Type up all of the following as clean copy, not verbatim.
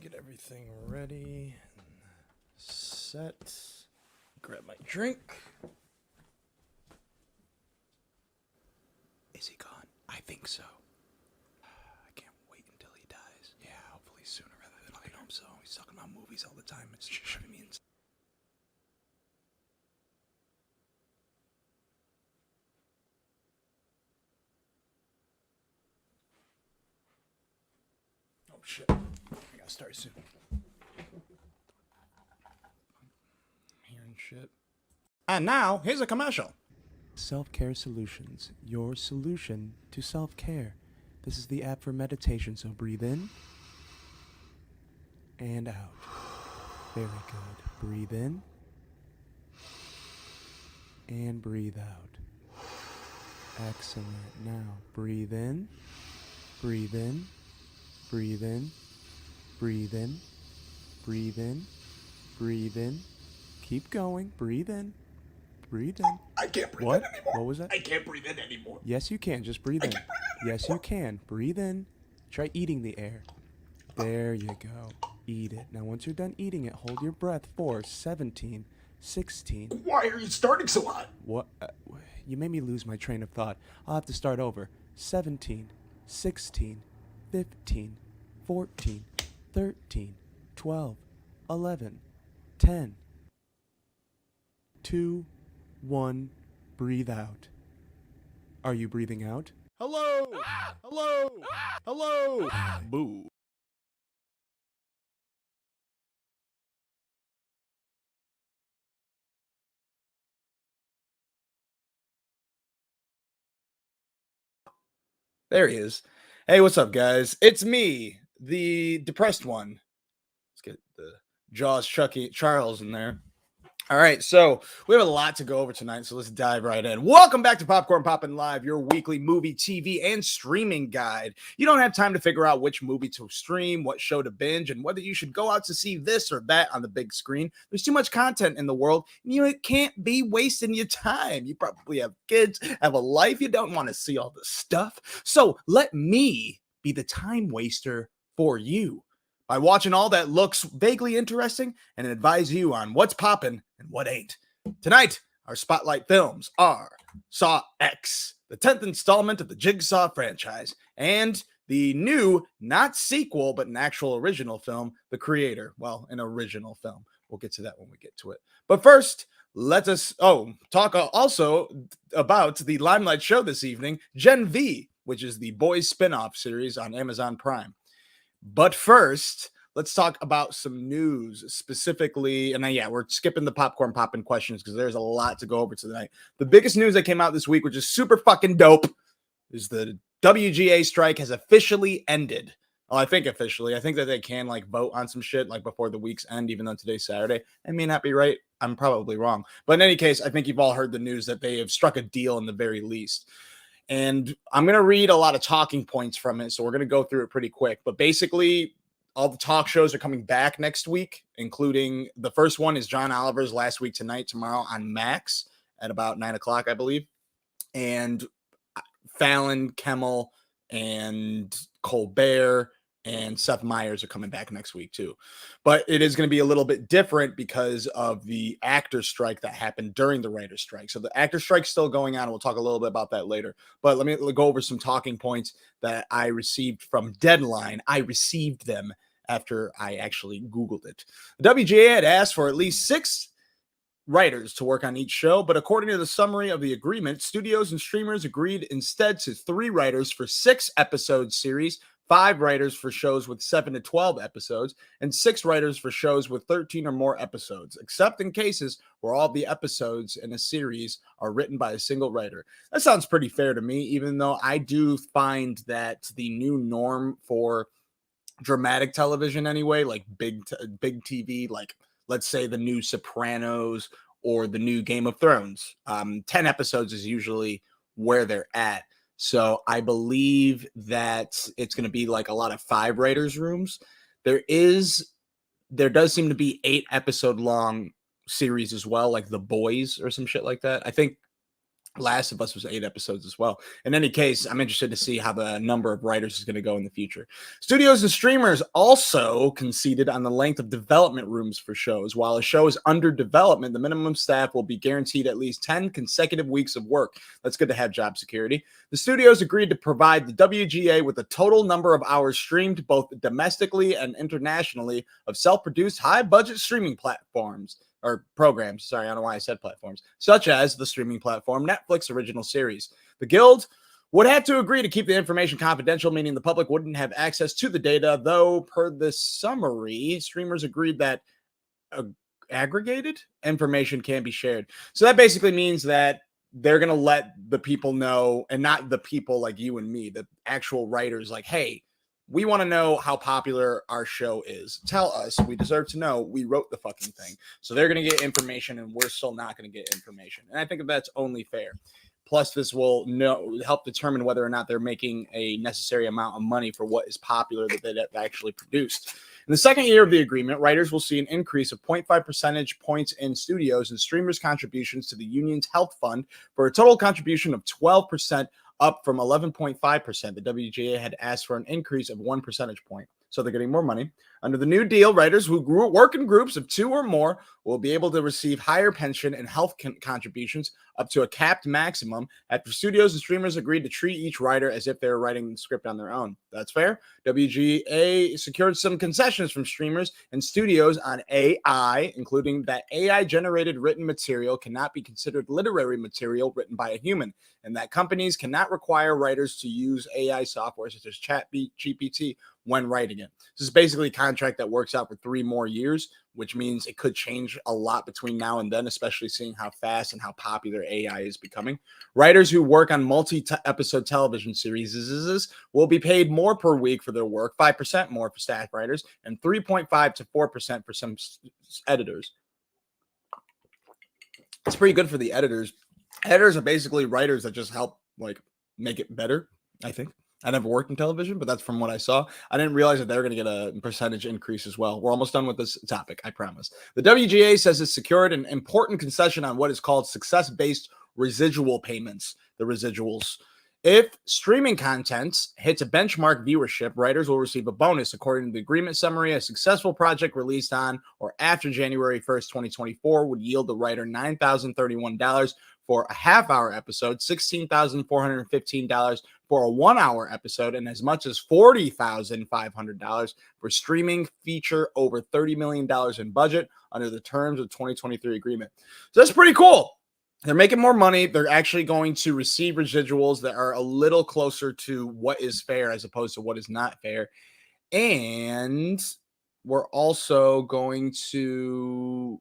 get everything ready. Set. Grab my drink. Is he gone? I think so. I can't wait until he dies. Yeah, hopefully sooner rather than later. I hope so. He's talking about movies all the time. It's just driving me insane. Oh shit. I gotta start soon. Hearing shit. And now, here's a commercial. Self-Care Solutions, your solution to self-care. This is the app for meditation, so breathe in and out. Very good. Breathe in and breathe out. Excellent. Now, breathe in, breathe in, breathe in, breathe in, breathe in, breathe in. Keep going. Breathe in. Breathe in. I can't breathe What? in anymore. What was that? I can't breathe in anymore. Yes, you can. Just breathe in. can't breathe in Yes, you can. Breathe in. Try eating the air. There you go. Eat it. Now, once you're done eating it, hold your breath for 17, 16. Why are you starting so hot? What? You made me lose my train of thought. I'll have to start over. 17, 16, 15, 14, 13, 12, 11, 10, 2, 1. Breathe out. Are you breathing out? Hello! Hello! Hello! Boo. There he is. Hey, what's up, guys? It's me, the depressed one. Let's get the Jaws Chucky Charles in there. All right, so we have a lot to go over tonight, so let's dive right in. Welcome back to Popcorn Poppin' Live, your weekly movie, TV, and streaming guide. You don't have time to figure out which movie to stream, what show to binge, and whether you should go out to see this or that on the big screen. There's too much content in the world, and you can't be wasting your time. You probably have kids, have a life. You don't want to see all this stuff. So let me be the time waster for you by watching all that looks vaguely interesting and advise you on what's poppin' and what ain't. Tonight, our spotlight films are Saw X, the 10th installment of the Jigsaw franchise, and the new, not sequel, but an actual original film, The Creator. Well, an original film. We'll get to that when we get to it. But first, let us talk also about the Limelight show this evening, Gen V, which is the boys spin-off series on Amazon Prime. But first, let's talk about some news specifically. And yeah, we're skipping the popcorn popping questions because there's a lot to go over tonight. The biggest news that came out this week, which is super fucking dope, is the WGA strike has officially ended. Well, I think officially. I think that they can vote on some shit before the week's end, even though today's Saturday. I may not be right. I'm probably wrong. But in any case, I think you've all heard the news that they have struck a deal in the very least. And I'm going to read a lot of talking points from it, so we're going to go through it pretty quick. But basically, all the talk shows are coming back next week, including the first one is John Oliver's Last Week Tonight tomorrow on Max at about 9 o'clock, I believe. And Fallon, Kimmel, and Colbert and Seth Meyers are coming back next week too. But it is going to be a little bit different because of the actor strike that happened during the writer's strike. So the actor strike's still going on, and we'll talk a little bit about that later. But let me go over some talking points that I received from Deadline. I received them after I actually Googled it. The WGA had asked for at least 6 writers to work on each show, but according to the summary of the agreement, studios and streamers agreed instead to 3 writers for 6-episode series, 5 writers for shows with 7 to 12 episodes, and 6 writers for shows with 13 or more episodes, except in cases where all the episodes in a series are written by a single writer. That sounds pretty fair to me, even though I do find that the new norm for dramatic television anyway, like big TV, like let's say the new Sopranos or the new Game of Thrones, 10 episodes is usually where they're at. So I believe that it's going to be like a lot of 5 writers' rooms. There does seem to be 8-episode long series as well, like The Boys or some shit like that. I think Last of Us was 8 episodes as well. In any case, I'm interested to see how the number of writers is going to go in the future. Studios and streamers also conceded on the length of development rooms for shows. While a show is under development, the minimum staff will be guaranteed at least 10 consecutive weeks of work. That's good to have job security. The studios agreed to provide the WGA with a total number of hours streamed both domestically and internationally of self-produced high-budget streaming platforms. Or programs, sorry, I don't know why I said platforms, such as the streaming platform Netflix original series. The Guild would have to agree to keep the information confidential, meaning the public wouldn't have access to the data, though per the summary, streamers agreed that aggregated information can be shared. So that basically means that they're going to let the people know, and not the people like you and me, the actual writers, like, hey, we want to know how popular our show is. Tell us. We deserve to know. We wrote the fucking thing. So they're going to get information, and we're still not going to get information. And I think that's only fair. Plus, this will help determine whether or not they're making a necessary amount of money for what is popular that they've actually produced. In the second year of the agreement, writers will see an increase of 0.5 percentage points in studios and streamers' contributions to the union's health fund for a total contribution of 12%, up from 11.5%. The WGA had asked for an increase of 1 percentage point. So they're getting more money. Under the new deal, writers who work in groups of 2 or more will be able to receive higher pension and health contributions up to a capped maximum after studios and streamers agreed to treat each writer as if they were writing the script on their own. That's fair. WGA secured some concessions from streamers and studios on AI, including that AI-generated written material cannot be considered literary material written by a human, and that companies cannot require writers to use AI software such as ChatGPT when writing it. This is basically a contract that works out for 3 more years, which means it could change a lot between now and then, especially seeing how fast and how popular AI is becoming. Writers who work on multi-episode television series will be paid more per week for their work, 5% more for staff writers, and 3.5 to 4% for some editors. It's pretty good for the editors. Editors are basically writers that just help like make it better, I think. I never worked in television, but that's from what I saw. I didn't realize that they're going to get a percentage increase as well. We're almost done with this topic, I promise. The WGA says it's secured an important concession on what is called success-based residual payments, the residuals. If streaming content hits a benchmark viewership, writers will receive a bonus. According to the agreement summary, a successful project released on or after January 1st, 2024 would yield the writer $9,031 for a half-hour episode, $16,415 for a 1-hour episode, and as much as $40,500 for streaming feature over $30 million in budget under the terms of 2023 agreement. So that's pretty cool. They're making more money. They're actually going to receive residuals that are a little closer to what is fair as opposed to what is not fair. And we're also going to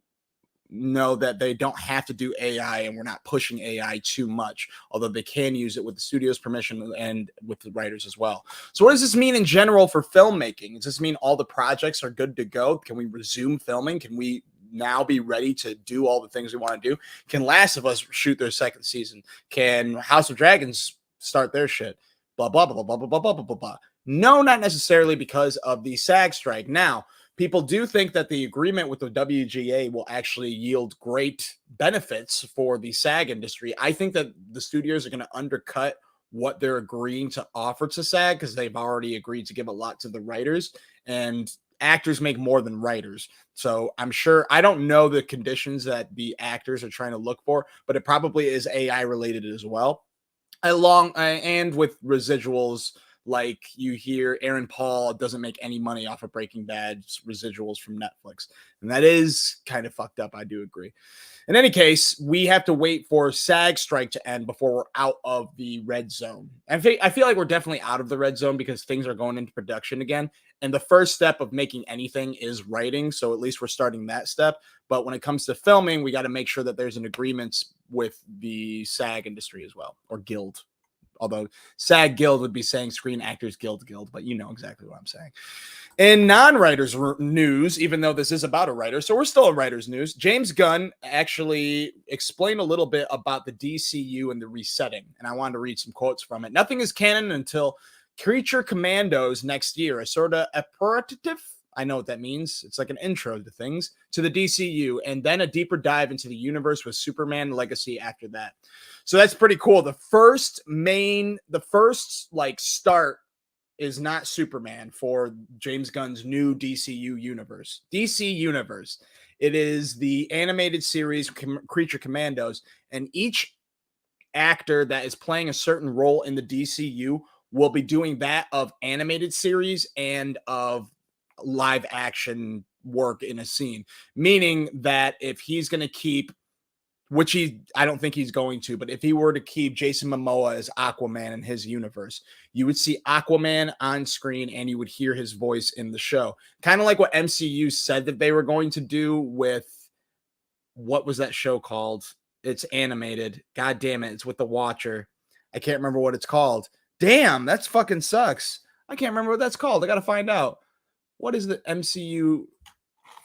know that they don't have to do AI, and we're not pushing AI too much, although they can use it with the studio's permission and with the writers as well. So what does this mean in general for filmmaking? Does this mean all the projects are good to go? Can we resume filming? Can we now be ready to do all the things we want to do? Can Last of Us shoot their second season? Can House of Dragons start their shit? Blah, blah, blah, blah, blah, blah, blah, blah, blah, blah. No, not necessarily because of the SAG strike. Now, people do think that the agreement with the WGA will actually yield great benefits for the SAG industry. I think that the studios are going to undercut what they're agreeing to offer to SAG because they've already agreed to give a lot to the writers, and actors make more than writers. So I'm sure, I don't know the conditions that the actors are trying to look for, but it probably is AI related as well. And with residuals, like you hear Aaron Paul doesn't make any money off of Breaking Bad's residuals from Netflix. And that is kind of fucked up. I do agree. In any case, we have to wait for SAG strike to end before we're out of the red zone. I feel like we're definitely out of the red zone because things are going into production again. And the first step of making anything is writing. So at least we're starting that step. But when it comes to filming, we got to make sure that there's an agreement with the SAG industry as well, or guild. Although SAG Guild would be saying Screen Actors Guild, but you know exactly what I'm saying. In non-writers news, even though this is about a writer, so we're still in writers news, James Gunn actually explained a little bit about the DCU and the resetting. And I wanted to read some quotes from it. Nothing is canon until Creature Commandos next year, a sort of apparative I know what that means. It's like an intro to things, to the DCU, and then a deeper dive into the universe with Superman Legacy after that. So that's pretty cool. The first like start is not Superman for James Gunn's new DCU universe. DC Universe. It is the animated series Creature Commandos, and each actor that is playing a certain role in the DCU will be doing that of animated series and of live action work in a scene. Meaning that if he's going to keep, which I don't think he's going to, but if he were to keep Jason Momoa as Aquaman in his universe, you would see Aquaman on screen and you would hear his voice in the show. Kind of like what MCU said that they were going to do with, what was that show called? It's animated. God damn it. It's with the Watcher. I can't remember what it's called. Damn, that's fucking sucks. I can't remember what that's called. I got to find out. What is the MCU?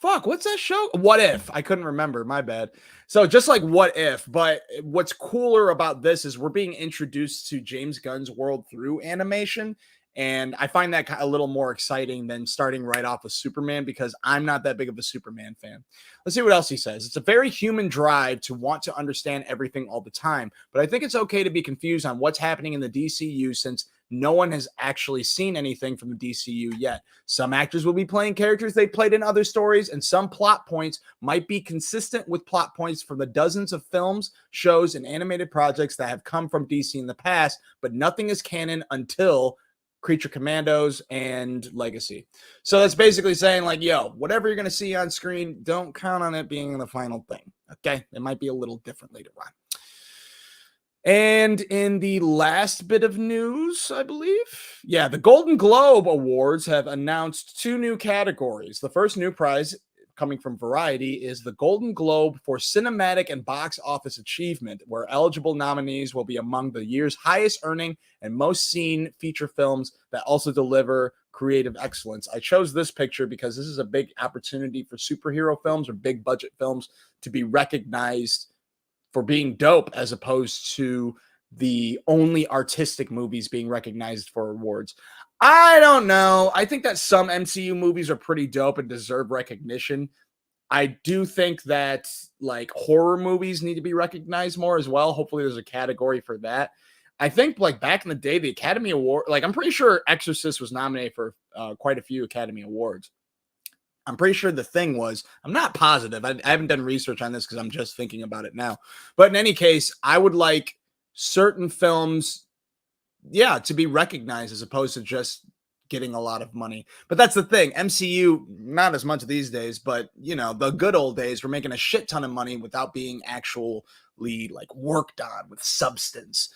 Fuck, what's that show? What If? I couldn't remember. My bad. So just like What If, but what's cooler about this is we're being introduced to James Gunn's world through animation. And I find that a little more exciting than starting right off with Superman, because I'm not that big of a Superman fan. Let's see what else he says. It's a very human drive to want to understand everything all the time, but I think it's okay to be confused on what's happening in the DCU since no one has actually seen anything from the DCU yet. Some actors will be playing characters they played in other stories, and some plot points might be consistent with plot points from the dozens of films, shows, and animated projects that have come from DC in the past, but nothing is canon until Creature Commandos and Legacy. So that's basically saying, like, yo, whatever you're going to see on screen, don't count on it being the final thing. Okay? It might be a little different later on. And in the last bit of news, I believe, the Golden Globe Awards have announced 2 new categories. The first new prize, coming from Variety, is the Golden Globe for Cinematic and Box Office Achievement, where eligible nominees will be among the year's highest earning and most seen feature films that also deliver creative excellence. I chose this picture because this is a big opportunity for superhero films or big budget films to be recognized for being dope, as opposed to the only artistic movies being recognized for awards. I don't know. I think that some MCU movies are pretty dope and deserve recognition. I do think that like horror movies need to be recognized more as well. Hopefully there's a category for that. I think like back in the day, the Academy Award, like I'm pretty sure Exorcist was nominated for quite a few Academy Awards. I'm pretty sure the thing was, I'm not positive. I haven't done research on this because I'm just thinking about it now. But in any case, I would like certain films, to be recognized as opposed to just getting a lot of money. But that's the thing. MCU, not as much these days, but the good old days, we're making a shit ton of money without being actually like worked on with substance.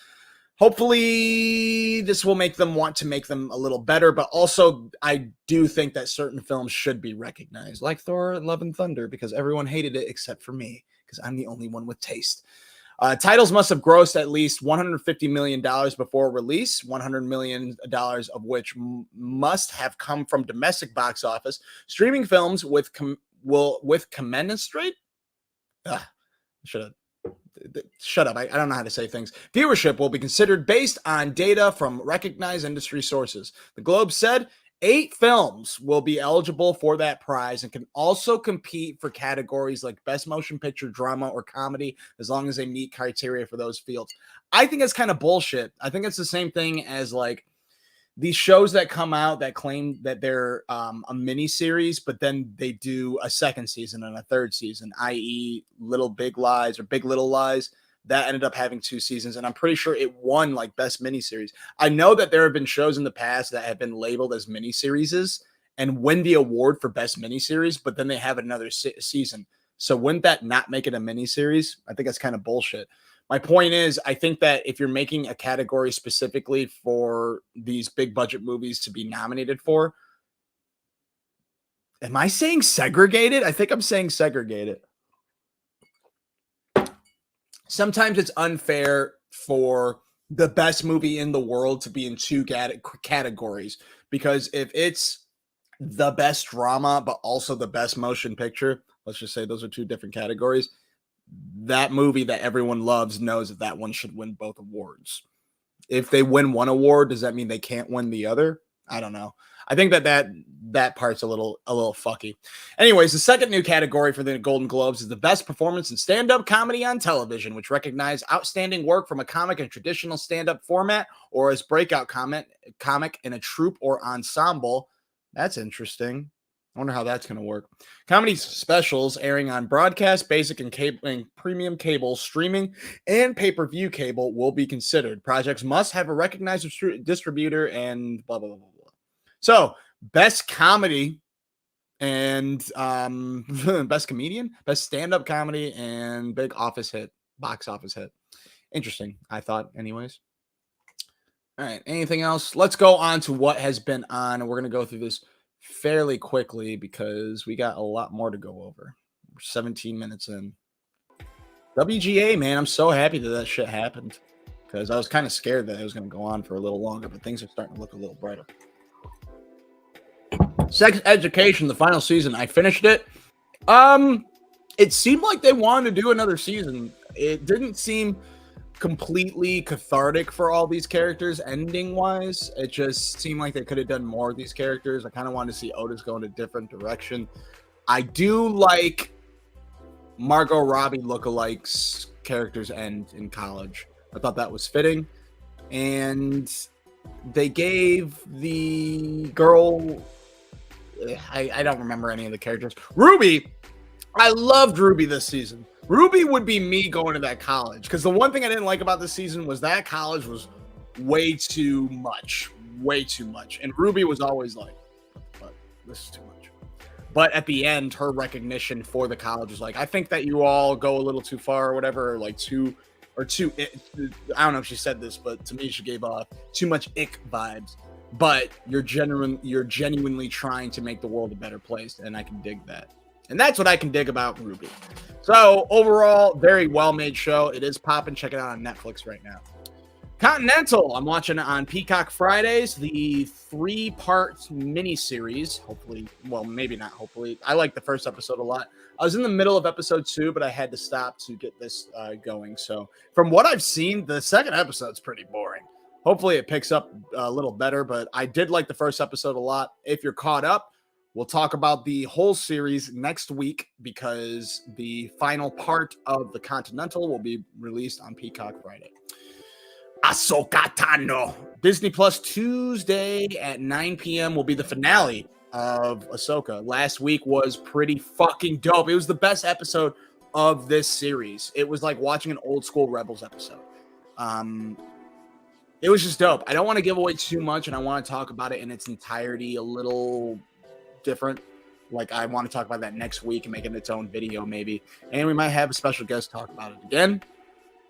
Hopefully this will make them want to make them a little better, but also I do think that certain films should be recognized, like Thor: Love and Thunder, because everyone hated it except for me, because I'm the only one with taste. Titles must have grossed at least $150 million before release, $100 million of which must have come from domestic box office. Streaming films with commensurate. Shut up. I don't know how to say things. Viewership will be considered based on data from recognized industry sources. The Globe said 8 films will be eligible for that prize and can also compete for categories like Best Motion Picture, Drama, or Comedy, as long as they meet criteria for those fields. I think it's kind of bullshit. I think it's the same thing as like these shows that come out that claim that they're a mini series, but then they do a second season and a third season, i.e. Little Big Lies or Big Little Lies. That ended up having 2 seasons, and I'm pretty sure it won like best miniseries. I know that there have been shows in the past that have been labeled as miniseries and win the award for best miniseries, but then they have another season. So wouldn't that not make it a miniseries? I think that's kind of bullshit. My point is, I think that if you're making a category specifically for these big budget movies to be nominated for, am I saying segregated? I think I'm saying segregated. Sometimes it's unfair for the best movie in the world to be in 2 categories, because if it's the best drama, but also the best motion picture, let's just say those are 2 different categories, that movie that everyone loves knows that that one should win both awards. If they win one award, does that mean they can't win the other? I don't know. I think that part's a little fucky. Anyways, the second new category for the Golden Globes is the best performance in stand-up comedy on television, which recognize outstanding work from a comic in traditional stand-up format or as breakout comic in a troupe or ensemble. That's interesting. I wonder how that's going to work. Comedy specials airing on broadcast, basic, and cable, and premium cable, streaming, and pay-per-view cable will be considered. Projects must have a recognized distributor and blah, blah, blah, blah, blah. So, best comedy and best comedian, best stand-up comedy, and big box office hit. Interesting, I thought, anyways. All right, anything else? Let's go on to what has been on, and we're going to go through this fairly quickly because we got a lot more to go over. We're 17 minutes in. WGA, man, I'm so happy that shit happened because I was kind of scared that it was going to go on for a little longer, but things are starting to look a little brighter. Sex Education, the final season, I finished it. It seemed like they wanted to do another season. It didn't seem completely cathartic for all these characters ending wise. It just seemed like they could have done more of these characters. I kind of wanted to see Otis go in a different direction. I do like Margot Robbie lookalikes characters end in college. I thought that was fitting. And they gave the girl, I don't remember any of the characters. Ruby, I loved Ruby this season. Ruby would be me going to that college because the one thing I didn't like about this season was that college was way too much. And Ruby was always like, but this is too much. But at the end, her recognition for the college was like, I think that you all go a little too far or whatever, like too, I don't know if she said this, but to me, she gave off too much ick vibes. But you're genuinely trying to make the world a better place, and I can dig that. And that's what I can dig about Ruby. So overall, very well-made show. It is popping. Check it out on Netflix right now. Continental, I'm watching it on Peacock Fridays, the 3-part miniseries. Hopefully, well, maybe not hopefully. I like the first episode a lot. I was in the middle of episode 2, but I had to stop to get this going. So from what I've seen, the second episode's pretty boring. Hopefully it picks up a little better, but I did like the first episode a lot. If you're caught up, we'll talk about the whole series next week because the final part of the Continental will be released on Peacock Friday. Ahsoka Tano. Disney Plus Tuesday at 9 p.m. will be the finale of Ahsoka. Last week was pretty fucking dope. It was the best episode of this series. It was like watching an old school Rebels episode. It was just dope. I don't want to give away too much, and I want to talk about it in its entirety a little different. Like, I want to talk about that next week and make it its own video, maybe. And we might have a special guest talk about it again.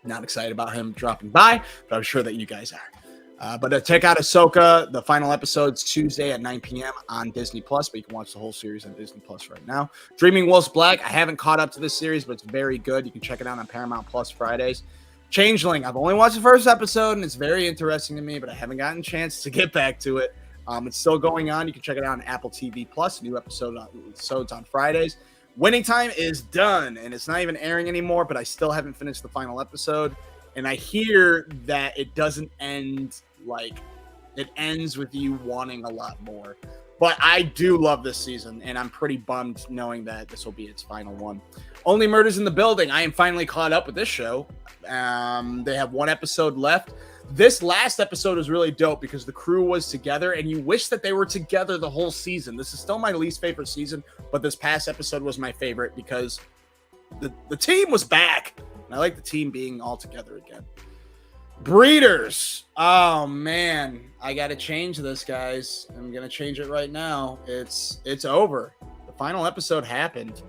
Not excited about him dropping by, but I'm sure that you guys are. But check out Ahsoka. The final episode's Tuesday at 9 p.m. on Disney Plus, but you can watch the whole series on Disney Plus right now. Dreaming Whilst Black. I haven't caught up to this series, but it's very good. You can check it out on Paramount Plus Fridays. Changeling. I've only watched the first episode, and it's very interesting to me, but I haven't gotten a chance to get back to it. It's still going on. You can check it out on Apple TV Plus. New episodes on Fridays. Winning Time is done, and it's not even airing anymore, but I still haven't finished the final episode. And I hear that it doesn't end like it ends with you wanting a lot more. But I do love this season, and I'm pretty bummed knowing that this will be its final one. Only Murders in the Building. I am finally caught up with this show. They have one episode left. This last episode was really dope because the crew was together, and you wish that they were together the whole season. This is still my least favorite season, but this past episode was my favorite because the team was back. And I like the team being all together again. Breeders. Oh, man. I got to change this, guys. I'm going to change it right now. It's over. The final episode happened.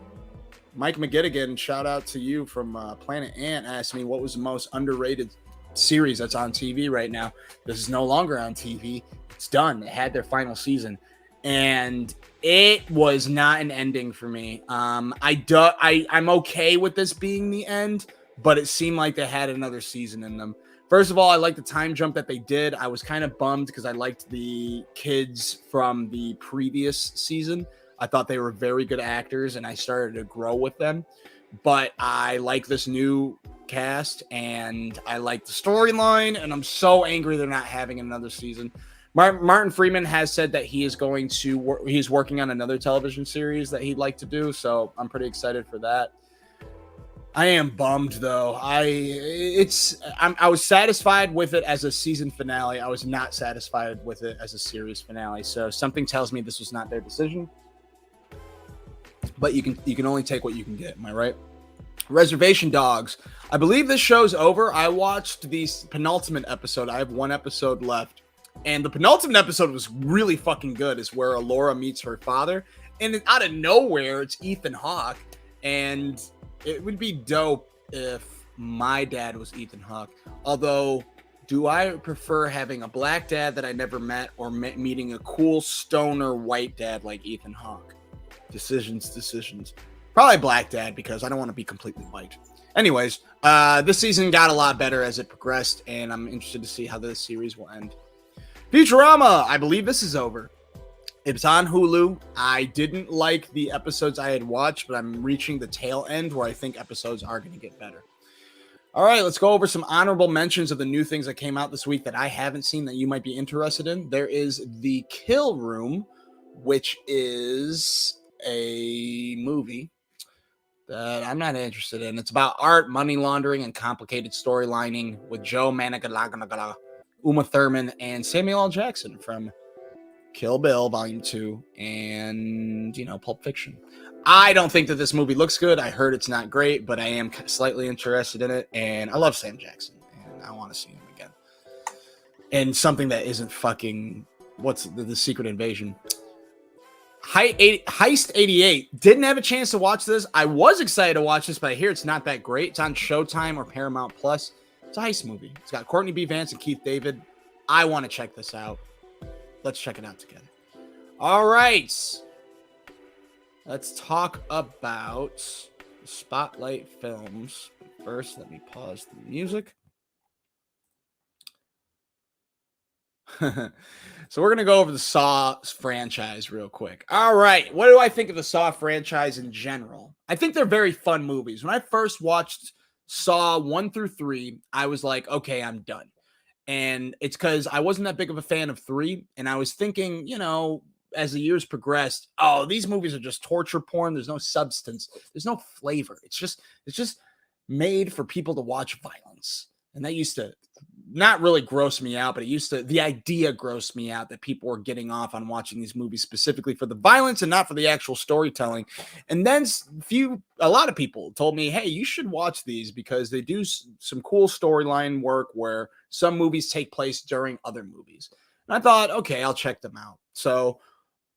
Mike McGettigan, shout out to you from Planet Ant, asked me what was the most underrated series that's on TV right now. This is no longer on TV. It's done. It had their final season. And it was not an ending for me. I'm okay with this being the end, but it seemed like they had another season in them. First of all, I like the time jump that they did. I was kind of bummed because I liked the kids from the previous season. I thought they were very good actors, and I started to grow with them. But I like this new cast, and I like the storyline, and I'm so angry they're not having another season. Martin Freeman has said that he is going to he's working on another television series that he'd like to do, so I'm pretty excited for that. I am bummed though. I was satisfied with it as a season finale. I was not satisfied with it as a series finale. So something tells me this was not their decision. But you can only take what you can get. Am I right? Reservation Dogs. I believe this show's over. I watched the penultimate episode. I have one episode left. And the penultimate episode was really fucking good. Is where Alora meets her father. And out of nowhere, it's Ethan Hawke. And it would be dope if my dad was Ethan Hawke. Although, do I prefer having a black dad that I never met or meeting a cool stoner white dad like Ethan Hawke? Decisions. Probably black dad because I don't want to be completely white. Anyways, this season got a lot better as it progressed, and I'm interested to see how this series will end. Futurama, I believe this is over. It's on Hulu. I didn't like the episodes I had watched, but I'm reaching the tail end where I think episodes are going to get better. All right, let's go over some honorable mentions of the new things that came out this week that I haven't seen that you might be interested in. There is The Kill Room, which is a movie that I'm not interested in. It's about art, money laundering, and complicated storylining with Joe Manganiello, Uma Thurman, and Samuel L. Jackson from Kill Bill Volume 2 and, Pulp Fiction. I don't think that this movie looks good. I heard it's not great, but I am slightly interested in it, and I love Sam Jackson, and I want to see him again. And something that isn't fucking, what's the Secret Invasion? Heist 88. Didn't have a chance to watch this. I was excited to watch this, but I hear it's not that great. It's on Showtime or Paramount Plus. It's a heist movie. It's got Courtney B. Vance and Keith David. I want to check this out. Let's check it out together. All right. Let's talk about Spotlight Films. First, let me pause the music. So we're going to go over the Saw franchise real quick. All right. What do I think of the Saw franchise in general? I think they're very fun movies. When I first watched Saw 1 through 3, I was like, okay, I'm done. And it's because I wasn't that big of a fan of 3. And I was thinking, as the years progressed, oh, these movies are just torture porn. There's no substance. There's no flavor. It's just made for people to watch violence. And that used to not really gross me out, but the idea grossed me out that people were getting off on watching these movies specifically for the violence and not for the actual storytelling. And then a lot of people told me, hey, you should watch these because they do some cool storyline work where some movies take place during other movies. And I thought, okay, I'll check them out. So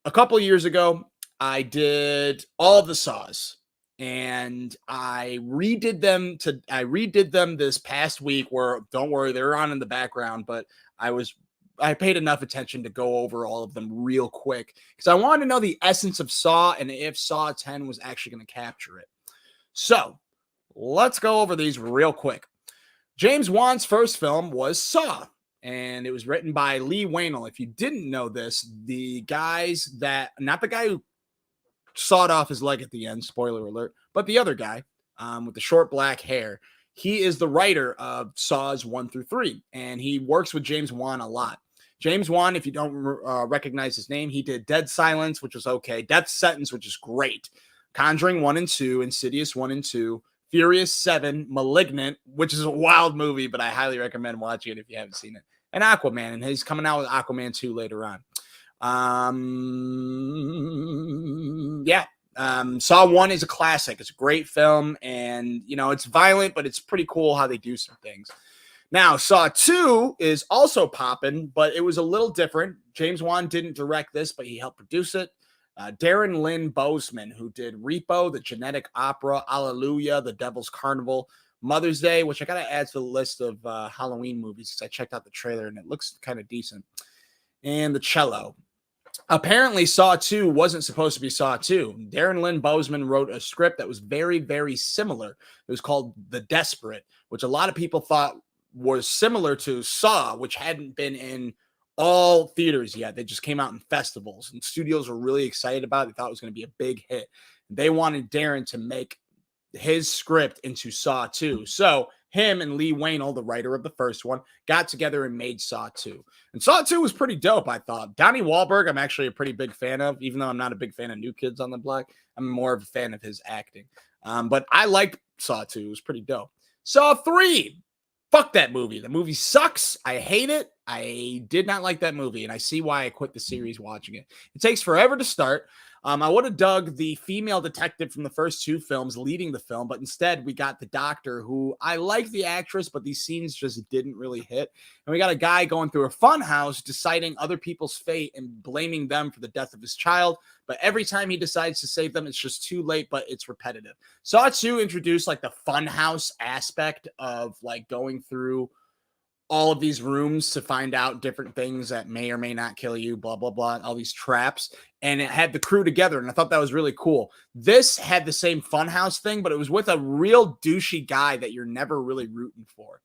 a couple of years ago, I did all of the Saws. And I redid them this past week where, don't worry, they're on in the background, but I paid enough attention to go over all of them real quick because I wanted to know the essence of Saw and if Saw 10 was actually going to capture it. So let's go over these real quick. James Wan's first film was Saw, and it was written by Lee Wainell. If you didn't know this, not the guy who sawed off his leg at the end, spoiler alert, but the other guy with the short black hair, he is the writer of Saws 1 through 3, and he works with James Wan a lot. James Wan, if you don't recognize his name, he did Dead Silence, which was okay, Death Sentence, which is great, Conjuring 1 and 2, Insidious 1 and 2, Furious 7, Malignant, which is a wild movie, but I highly recommend watching it if you haven't seen it, and Aquaman, and he's coming out with Aquaman 2 later on. Saw 1 is a classic. It's a great film, and it's violent, but it's pretty cool how they do some things. Now, Saw 2 is also poppin', but it was a little different. James Wan didn't direct this, but he helped produce it. Darren Lynn Bousman, who did Repo, The Genetic Opera, Alleluia, The Devil's Carnival, Mother's Day, which I gotta add to the list of Halloween movies because I checked out the trailer and it looks kind of decent, and The Cello. Apparently, Saw 2 wasn't supposed to be Saw 2. Darren Lynn Bousman wrote a script that was very, very similar. It was called The Desperate, which a lot of people thought was similar to Saw, which hadn't been in all theaters yet. They just came out in festivals, and studios were really excited about it. They thought it was going to be a big hit. They wanted Darren to make his script into Saw 2. So him and Lee Wainwright, the writer of the first one, got together and made Saw 2. And Saw 2 was pretty dope, I thought. Donnie Wahlberg, I'm actually a pretty big fan of, even though I'm not a big fan of New Kids on the Block. I'm more of a fan of his acting. But I liked Saw 2. It was pretty dope. Saw 3. Fuck that movie. The movie sucks. I hate it. I did not like that movie, and I see why I quit the series watching it. It takes forever to start. I would have dug the female detective from the first 2 films leading the film, but instead we got the doctor, who I like the actress, but these scenes just didn't really hit. And we got a guy going through a fun house, deciding other people's fate and blaming them for the death of his child. But every time he decides to save them, it's just too late, but it's repetitive. Saw 2 introduced like the fun house aspect of like going through all of these rooms to find out different things that may or may not kill you, blah, blah, blah, all these traps. And it had the crew together, and I thought that was really cool. This had the same funhouse thing, but it was with a real douchey guy that you're never really rooting for.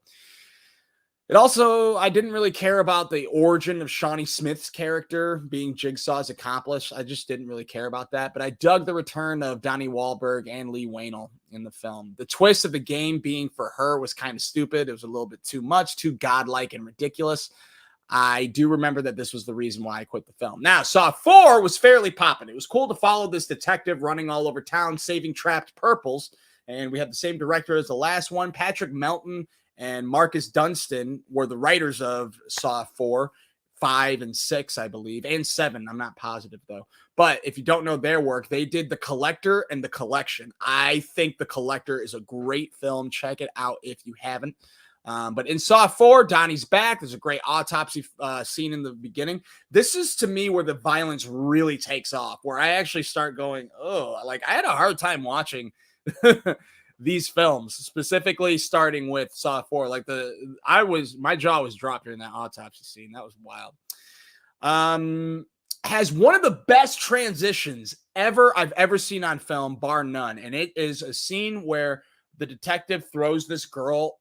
It also, I didn't really care about the origin of Shawnee Smith's character being Jigsaw's accomplice. I just didn't really care about that. But I dug the return of Donnie Wahlberg and Lee Wainwright in the film. The twist of the game being for her was kind of stupid. It was a little bit too much, too godlike and ridiculous. I do remember that this was the reason why I quit the film. Now, Saw 4 was fairly popping. It was cool to follow this detective running all over town, saving trapped purples. And we had the same director as the last one. Patrick Melton and Marcus Dunstan were the writers of Saw 4, 5, and 6, I believe, and 7. I'm not positive, though. But if you don't know their work, they did The Collector and The Collection. I think The Collector is a great film. Check it out if you haven't. But in Saw 4, Donnie's back. There's a great autopsy scene in the beginning. This is, to me, where the violence really takes off, where I actually start going, oh, like I had a hard time watching these films, specifically starting with Saw 4. Like my jaw was dropped during that autopsy scene. That was wild. Has one of the best transitions I've ever seen on film, bar none. And it is a scene where the detective throws this girl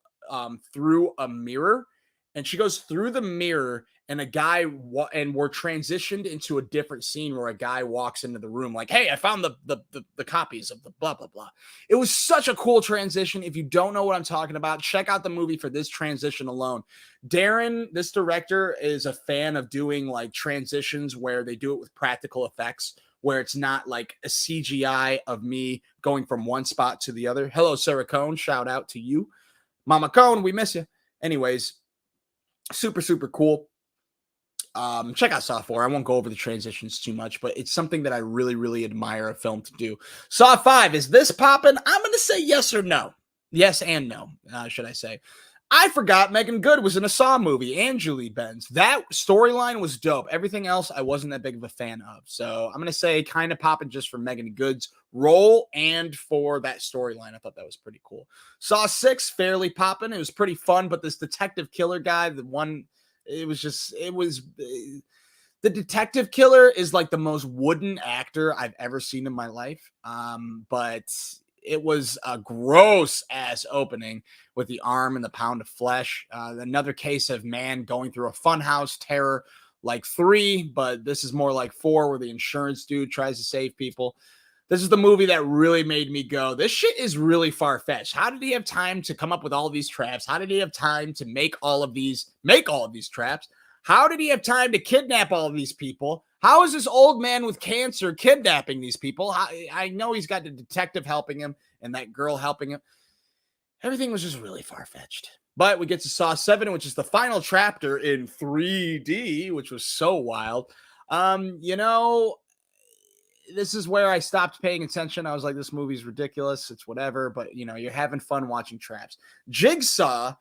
through a mirror, and she goes through the mirror, and and we're transitioned into a different scene where a guy walks into the room like, hey, I found the copies of the blah, blah, blah. It was such a cool transition. If you don't know what I'm talking about, check out the movie for this transition alone. Darren, this director, is a fan of doing like transitions where they do it with practical effects, where it's not like a CGI of me going from one spot to the other. Hello, Sarah Cohn. Shout out to you. Mama Cohn, we miss you. Anyways, super, super cool. Check out Saw 4. I won't go over the transitions too much, but it's something that I really, really admire a film to do. Saw 5, is this popping? I'm going to say yes or no. Yes and no, should I say. I forgot Megan Good was in a Saw movie and Julie Benz. That storyline was dope. Everything else I wasn't that big of a fan of. So I'm going to say kind of popping just for Megan Good's role and for that storyline. I thought that was pretty cool. Saw 6, fairly popping. It was pretty fun, but this detective killer guy, the detective killer is like the most wooden actor I've ever seen in my life. But it was a gross ass opening with the arm and the pound of flesh. Another case of man going through a funhouse terror like 3, but this is more like 4, where the insurance dude tries to save people. This is the movie that really made me go, this shit is really far-fetched. How did he have time to come up with all these traps? How did he have time to make all of these traps? How did he have time to kidnap all of these people? How is this old man with cancer kidnapping these people? I know he's got the detective helping him and that girl helping him. Everything was just really far-fetched. But we get to Saw 7, which is the final chapter in 3D, which was so wild. This is where I stopped paying attention. I was like, this movie's ridiculous. It's whatever. But, you're having fun watching traps. Jigsaw,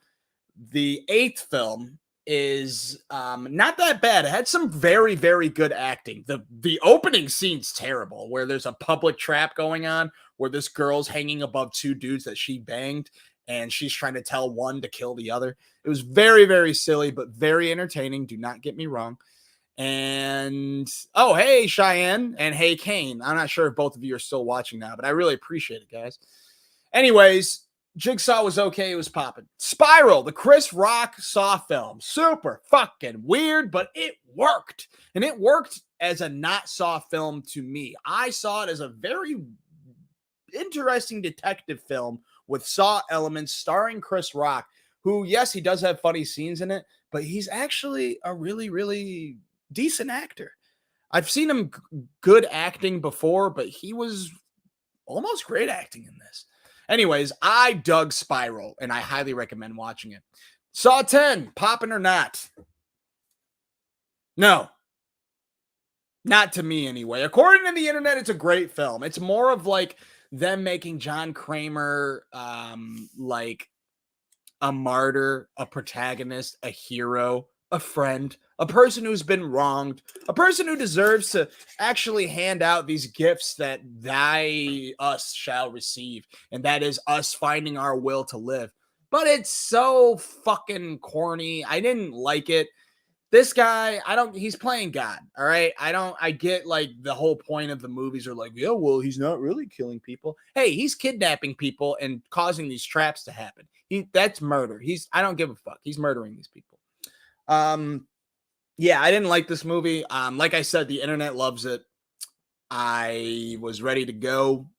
the 8th film, is not that bad. It had some very, very good acting. The opening scene's terrible, where there's a public trap going on, where this girl's hanging above 2 dudes that she banged, and she's trying to tell one to kill the other. It was very, very silly, but very entertaining. Do not get me wrong. And, oh, hey, Cheyenne, and hey, Kane. I'm not sure if both of you are still watching now, but I really appreciate it, guys. Anyways, Jigsaw was okay. It was popping. Spiral, the Chris Rock Saw film. Super fucking weird, but it worked. And it worked as a not Saw film to me. I saw it as a very interesting detective film with Saw elements, starring Chris Rock, who, yes, he does have funny scenes in it, but he's actually a really, really decent actor. I've seen him good acting before, but he was almost great acting in this. Anyways, I dug Spiral, and I highly recommend watching it. Saw 10, popping or not? No. Not to me, anyway. According to the internet, it's a great film. It's more of like them making John Kramer like a martyr, a protagonist, a hero, a friend, a person who's been wronged, a person who deserves to actually hand out these gifts that us shall receive, and that is us finding our will to live. But it's so fucking corny. I didn't like it. This guy, he's playing God. All right. I get like the whole point of the movies are like, yeah, well, he's not really killing people. Hey, he's kidnapping people and causing these traps to happen. That's murder. I don't give a fuck. He's murdering these people. Yeah, I didn't like this movie. Like I said, the internet loves it. I was ready to go.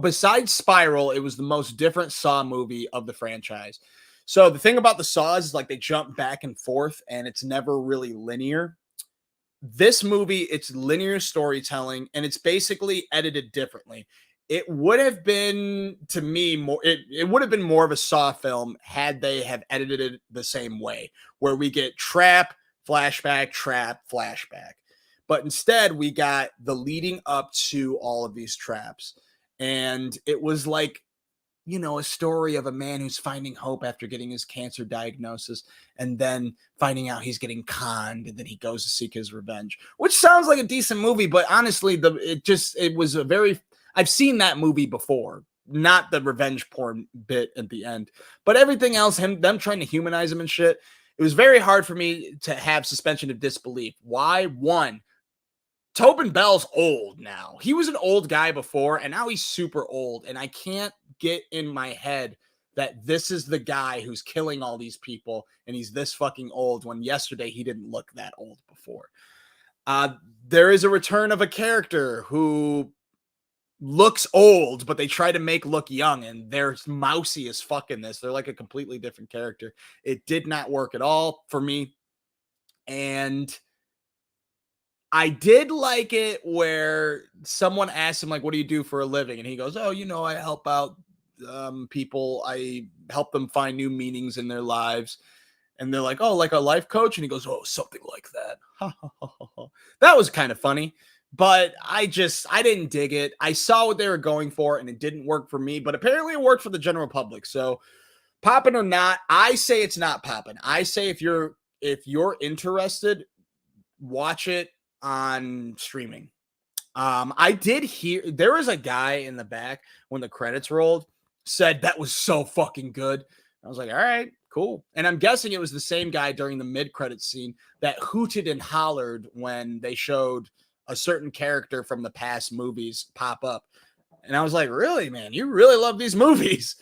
Besides Spiral, it was the most different Saw movie of the franchise. So the thing about the Saws is like they jump back and forth and it's never really linear. This movie, it's linear storytelling and it's basically edited differently. It would have been, to me, it would have been more of a Saw film had they have edited it the same way, where we get trap, flashback, trap, flashback. But instead, we got the leading up to all of these traps. And it was like, a story of a man who's finding hope after getting his cancer diagnosis and then finding out he's getting conned and then he goes to seek his revenge, which sounds like a decent movie. But honestly, I've seen that movie before, not the revenge porn bit at the end, but everything else, them trying to humanize him and shit. It was very hard for me to have suspension of disbelief. Why? One, Tobin Bell's old now. He was an old guy before, and now he's super old. And I can't get in my head that this is the guy who's killing all these people, and he's this fucking old when yesterday he didn't look that old before. There is a return of a character who looks old, but they try to make look young, and they're mousy as fuck in this. They're like a completely different character. It did not work at all for me. And I did like it where someone asked him, like, what do you do for a living? And he goes, oh, I help out people. I help them find new meanings in their lives. And they're like, oh, like a life coach? And he goes, oh, something like that. That was kind of funny. But I didn't dig it. I saw what they were going for, and it didn't work for me. But apparently it worked for the general public. So popping or not, I say it's not popping. I say if you're interested, watch it on streaming. I did hear there was a guy in the back when the credits rolled said that was so fucking good. I was like, all right, cool. And I'm guessing it was the same guy during the mid-credits scene that hooted and hollered when they showed a certain character from the past movies pop up. And I was like, really, man, you really love these movies.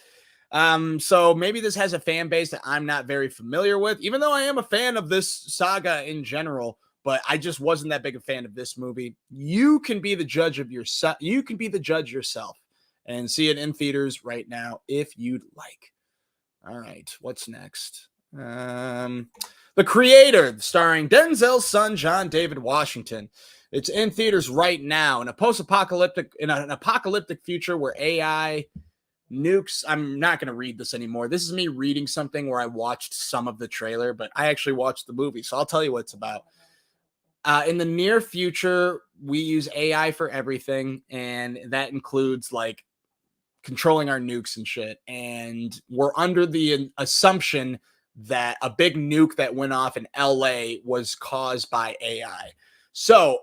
So maybe this has a fan base that I'm not very familiar with, even though I am a fan of this saga in general. But I just wasn't that big a fan of this movie. You can be the judge of yourself. You can be the judge yourself and see it in theaters right now if you'd like. All right, what's next? The Creator, starring Denzel's son, John David Washington. It's in theaters right now in an apocalyptic future where AI nukes. I'm not going to read this anymore. This is me reading something where I watched some of the trailer, but I actually watched the movie, so I'll tell you what it's about. In the near future, we use AI for everything, and that includes like controlling our nukes and shit. And we're under the assumption that a big nuke that went off in LA was caused by AI. So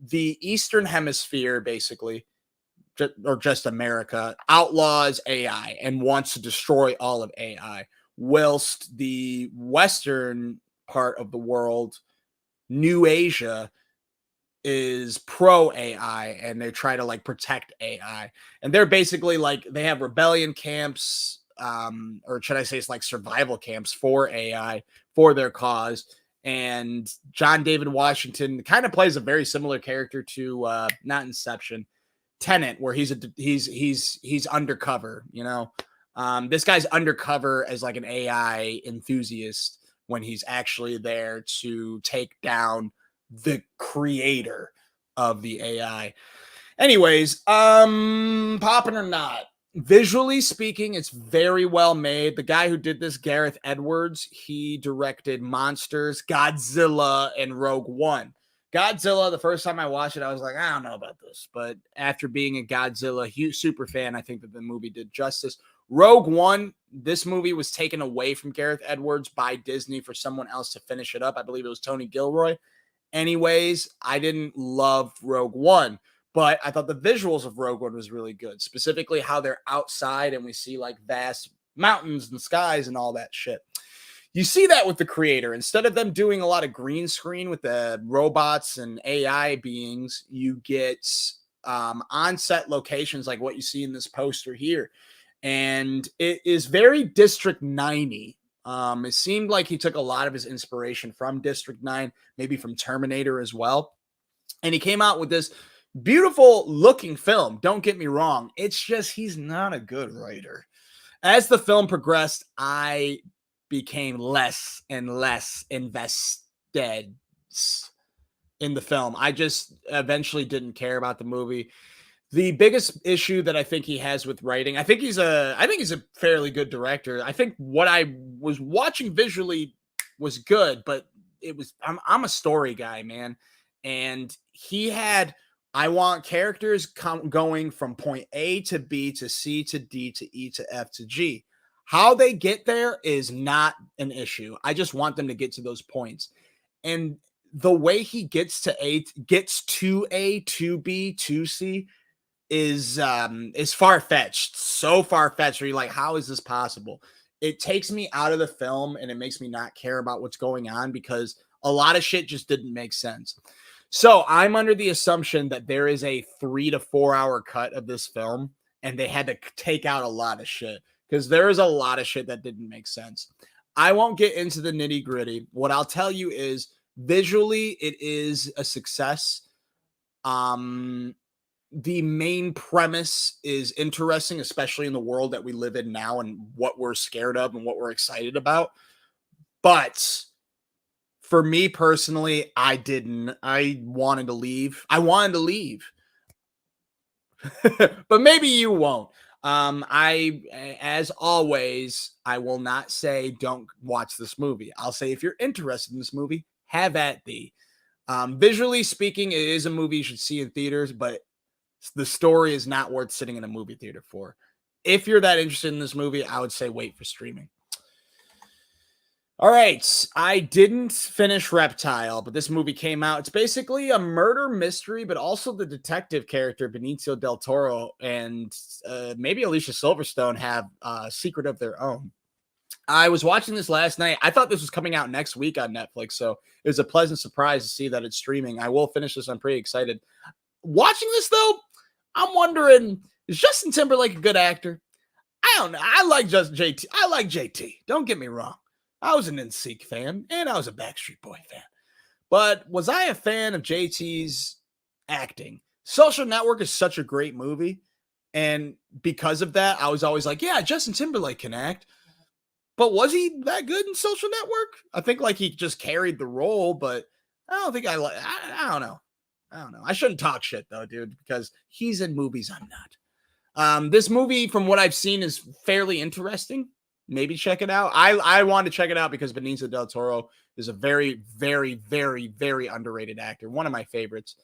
the Eastern Hemisphere, basically, or just America, outlaws AI and wants to destroy all of AI, whilst the Western part of the world, New Asia, is pro AI and they try to like protect AI. And they're basically like, they have rebellion camps, or should I say it's like survival camps for AI for their cause. And John David Washington kind of plays a very similar character to not Inception, Tenet, where he's undercover, you know. This guy's undercover as like an AI enthusiast when he's actually there to take down the creator of the AI. Anyways, Poppin or not, visually speaking, it's very well made. The guy who did this, Gareth Edwards, he directed Monsters, Godzilla, and Rogue One. Godzilla, the first time I watched it, I was like, I don't know about this. But after being a Godzilla super fan, I think that the movie did justice. Rogue One, this movie was taken away from Gareth Edwards by Disney for someone else to finish it up. I believe it was Tony Gilroy. Anyways, I didn't love Rogue One, but I thought the visuals of Rogue One was really good, specifically how they're outside and we see like vast mountains and skies and all that shit. You see that with the creator. Instead of them doing a lot of green screen with the robots and AI beings, you get on-set locations like what you see in this poster here. And it is very District 90. It seemed like he took a lot of his inspiration from District 9, maybe from Terminator as well. And he came out with this beautiful looking film. Don't get me wrong. It's just he's not a good writer. As the film progressed, I became less and less invested in the film. I just eventually didn't care about the movie. The biggest issue that I think he has with writing, I think he's a fairly good director. I think what I was watching visually was good, but I'm a story guy, man. And he had, I want characters going from point A to B to C to D to E to F to G. How they get there is not an issue. I just want them to get to those points. And the way he gets to A, to B, to C is far-fetched. So far-fetched where you're like, how is this possible? It takes me out of the film and it makes me not care about what's going on because a lot of shit just didn't make sense. So I'm under the assumption that there is a 3 to 4 hour cut of this film and they had to take out a lot of shit because there is a lot of shit that didn't make sense. I won't get into the nitty gritty. What I'll tell you is visually it is a success. The main premise is interesting, especially in the world that we live in now and what we're scared of and what we're excited about. But for me personally, I wanted to leave. But maybe you won't. As always, I will not say don't watch this movie. I'll say if you're interested in this movie, have at thee. Visually speaking, it is a movie you should see in theaters, but the story is not worth sitting in a movie theater for. If you're that interested in this movie, I would say wait for streaming. All right. I didn't finish Reptile, but this movie came out. It's basically a murder mystery, but also the detective character Benicio del Toro and maybe Alicia Silverstone have a secret of their own. I was watching this last night. I thought this was coming out next week on Netflix, so it was a pleasant surprise to see that it's streaming. I will finish this. I'm pretty excited. Watching this, though, I'm wondering, is Justin Timberlake a good actor? I don't know. I like JT. I like JT. Don't get me wrong. I was an NSYNC fan, and I was a Backstreet Boy fan. But was I a fan of JT's acting? Social Network is such a great movie, and because of that, I was always like, yeah, Justin Timberlake can act. But was he that good in Social Network? I think like he just carried the role, but I don't think I don't know. I shouldn't talk shit though, dude, because he's in movies I'm not. This movie, from what I've seen, is fairly interesting. Maybe check it out. I wanted to check it out because Benicio del Toro is a very, very, very, very underrated actor. One of my favorites.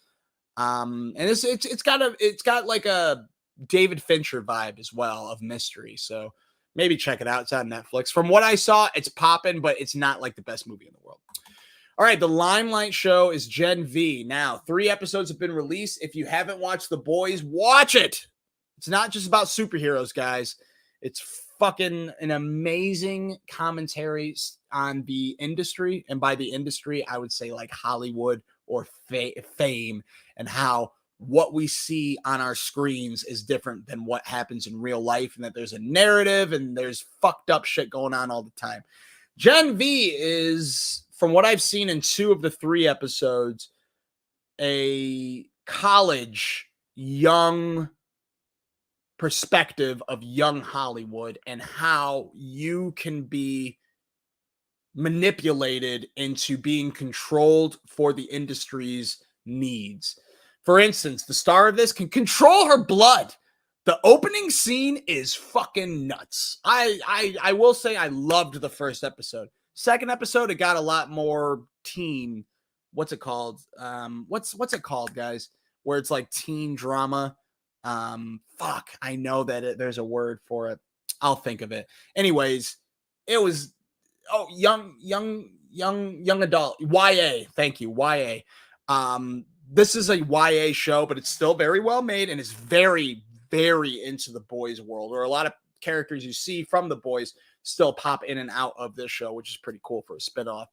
And it's got like a David Fincher vibe as well of mystery. So maybe check it out. It's on Netflix. From what I saw, it's popping, but it's not like the best movie in the world. All right, the Limelight show is Gen V. Now, 3 episodes have been released. If you haven't watched The Boys, watch it. It's not just about superheroes, guys. It's fucking an amazing commentary on the industry. And by the industry, I would say like Hollywood or fame, and how what we see on our screens is different than what happens in real life, and that there's a narrative and there's fucked up shit going on all the time. Gen V is, from what I've seen in 2 of the 3 episodes, a college young perspective of young Hollywood and how you can be manipulated into being controlled for the industry's needs. For instance, the star of this can control her blood. The opening scene is fucking nuts. I will say I loved the first episode. Second episode, it got a lot more teen. What's it called? What's it called, guys? Where it's like teen drama. Fuck, I know that there's a word for it. I'll think of it. Anyways, it was young adult YA. Thank you, YA. This is a YA show, but it's still very well made and it's very, very into the boys' world. Or a lot of characters you see from the boys still pop in and out of this show, which is pretty cool for a spinoff.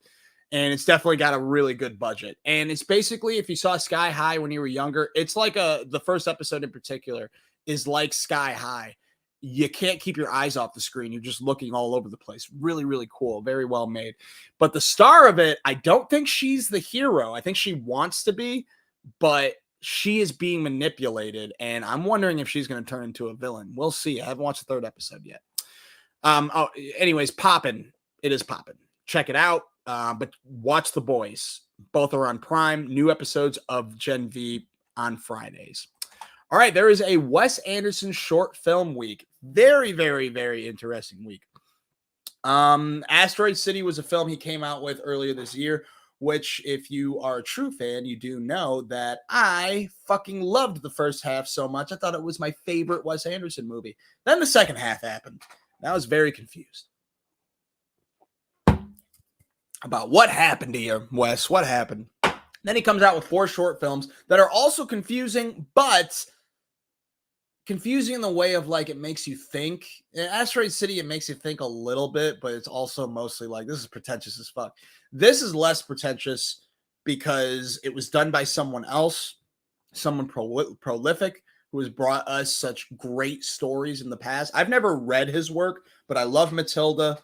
And it's definitely got a really good budget. And it's basically, if you saw Sky High when you were younger, it's like the first episode in particular is like Sky High. You can't keep your eyes off the screen. You're just looking all over the place. Really, really cool. Very well made. But the star of it, I don't think she's the hero. I think she wants to be, but she is being manipulated. And I'm wondering if she's going to turn into a villain. We'll see. I haven't watched the third episode yet. Anyways, Poppin. It is Poppin. Check it out. But watch The Boys. Both are on Prime. New episodes of Gen V on Fridays. All right, there is a Wes Anderson short film week. Very, very, very interesting week. Asteroid City was a film he came out with earlier this year, which if you are a true fan, you do know that I fucking loved the first half so much. I thought it was my favorite Wes Anderson movie. Then the second half happened. And I was very confused about what happened here, Wes. What happened? Then he comes out with 4 short films that are also confusing, but confusing in the way of like it makes you think. In Asteroid City, it makes you think a little bit, but it's also mostly like this is pretentious as fuck. This is less pretentious because it was done by someone else, someone prolific who has brought us such great stories in the past. I've never read his work, but I love Matilda.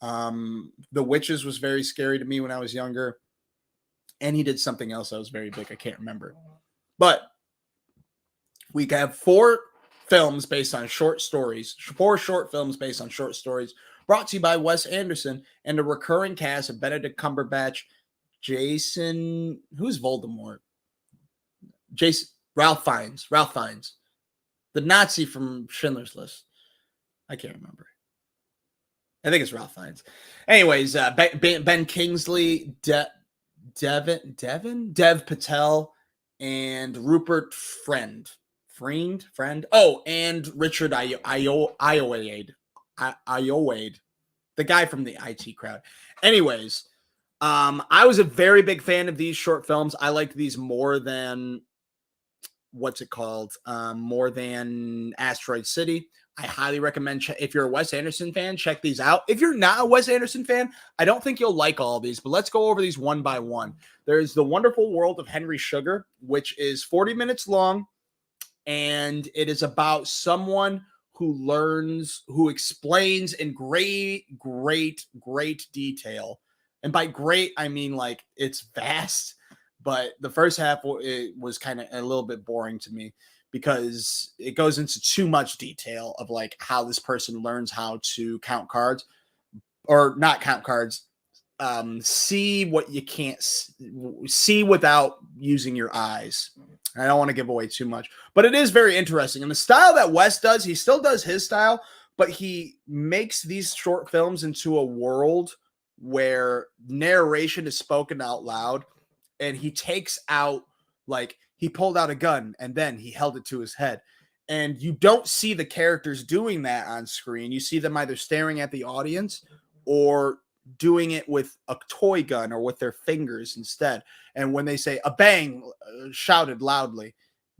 The Witches was very scary to me when I was younger. And he did something else that was very big. I can't remember. But we have 4 films based on short stories. 4 short films based on short stories brought to you by Wes Anderson and a recurring cast of Benedict Cumberbatch, Jason, who's Voldemort? Jason, Ralph Fiennes. The Nazi from Schindler's List. I can't remember. I think it's Ralph Fiennes. Anyways, Ben Kingsley, Dev Patel, and Rupert Friend. Oh, and Richard Ayoade, the guy from the IT Crowd. Anyways, I was a very big fan of these short films. I liked these more than more than Asteroid City. I highly recommend if you're a Wes Anderson fan, check these out. If you're not a Wes Anderson fan, I don't think you'll like all of these, but let's go over these one by one. There's The Wonderful World of Henry Sugar, which is 40 minutes long, and it is about someone who explains in great detail. And by great, I mean like it's vast, but the first half it was kind of a little bit boring to me, because it goes into too much detail of like how this person learns how to count cards, or not count cards, see what you can't see without using your eyes. I don't want to give away too much, but it is very interesting. And the style that Wes does, he still does his style, but he makes these short films into a world where narration is spoken out loud, and he takes out, like, he pulled out a gun and then he held it to his head. And you don't see the characters doing that on screen. You see them either staring at the audience or doing it with a toy gun or with their fingers instead. And when they say a bang shouted loudly,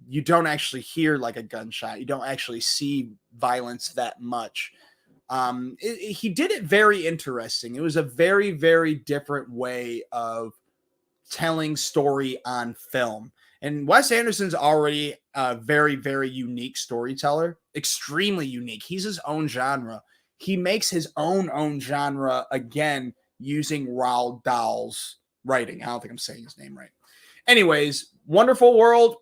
you don't actually hear like a gunshot. You don't actually see violence that much. He did it very interesting. It was a very, very different way of telling story on film. And Wes Anderson's already a very, very unique storyteller, extremely unique. He's his own genre. He makes his own genre again using Roald Dahl's writing. I don't think I'm saying his name right. Anyways, Wonderful World.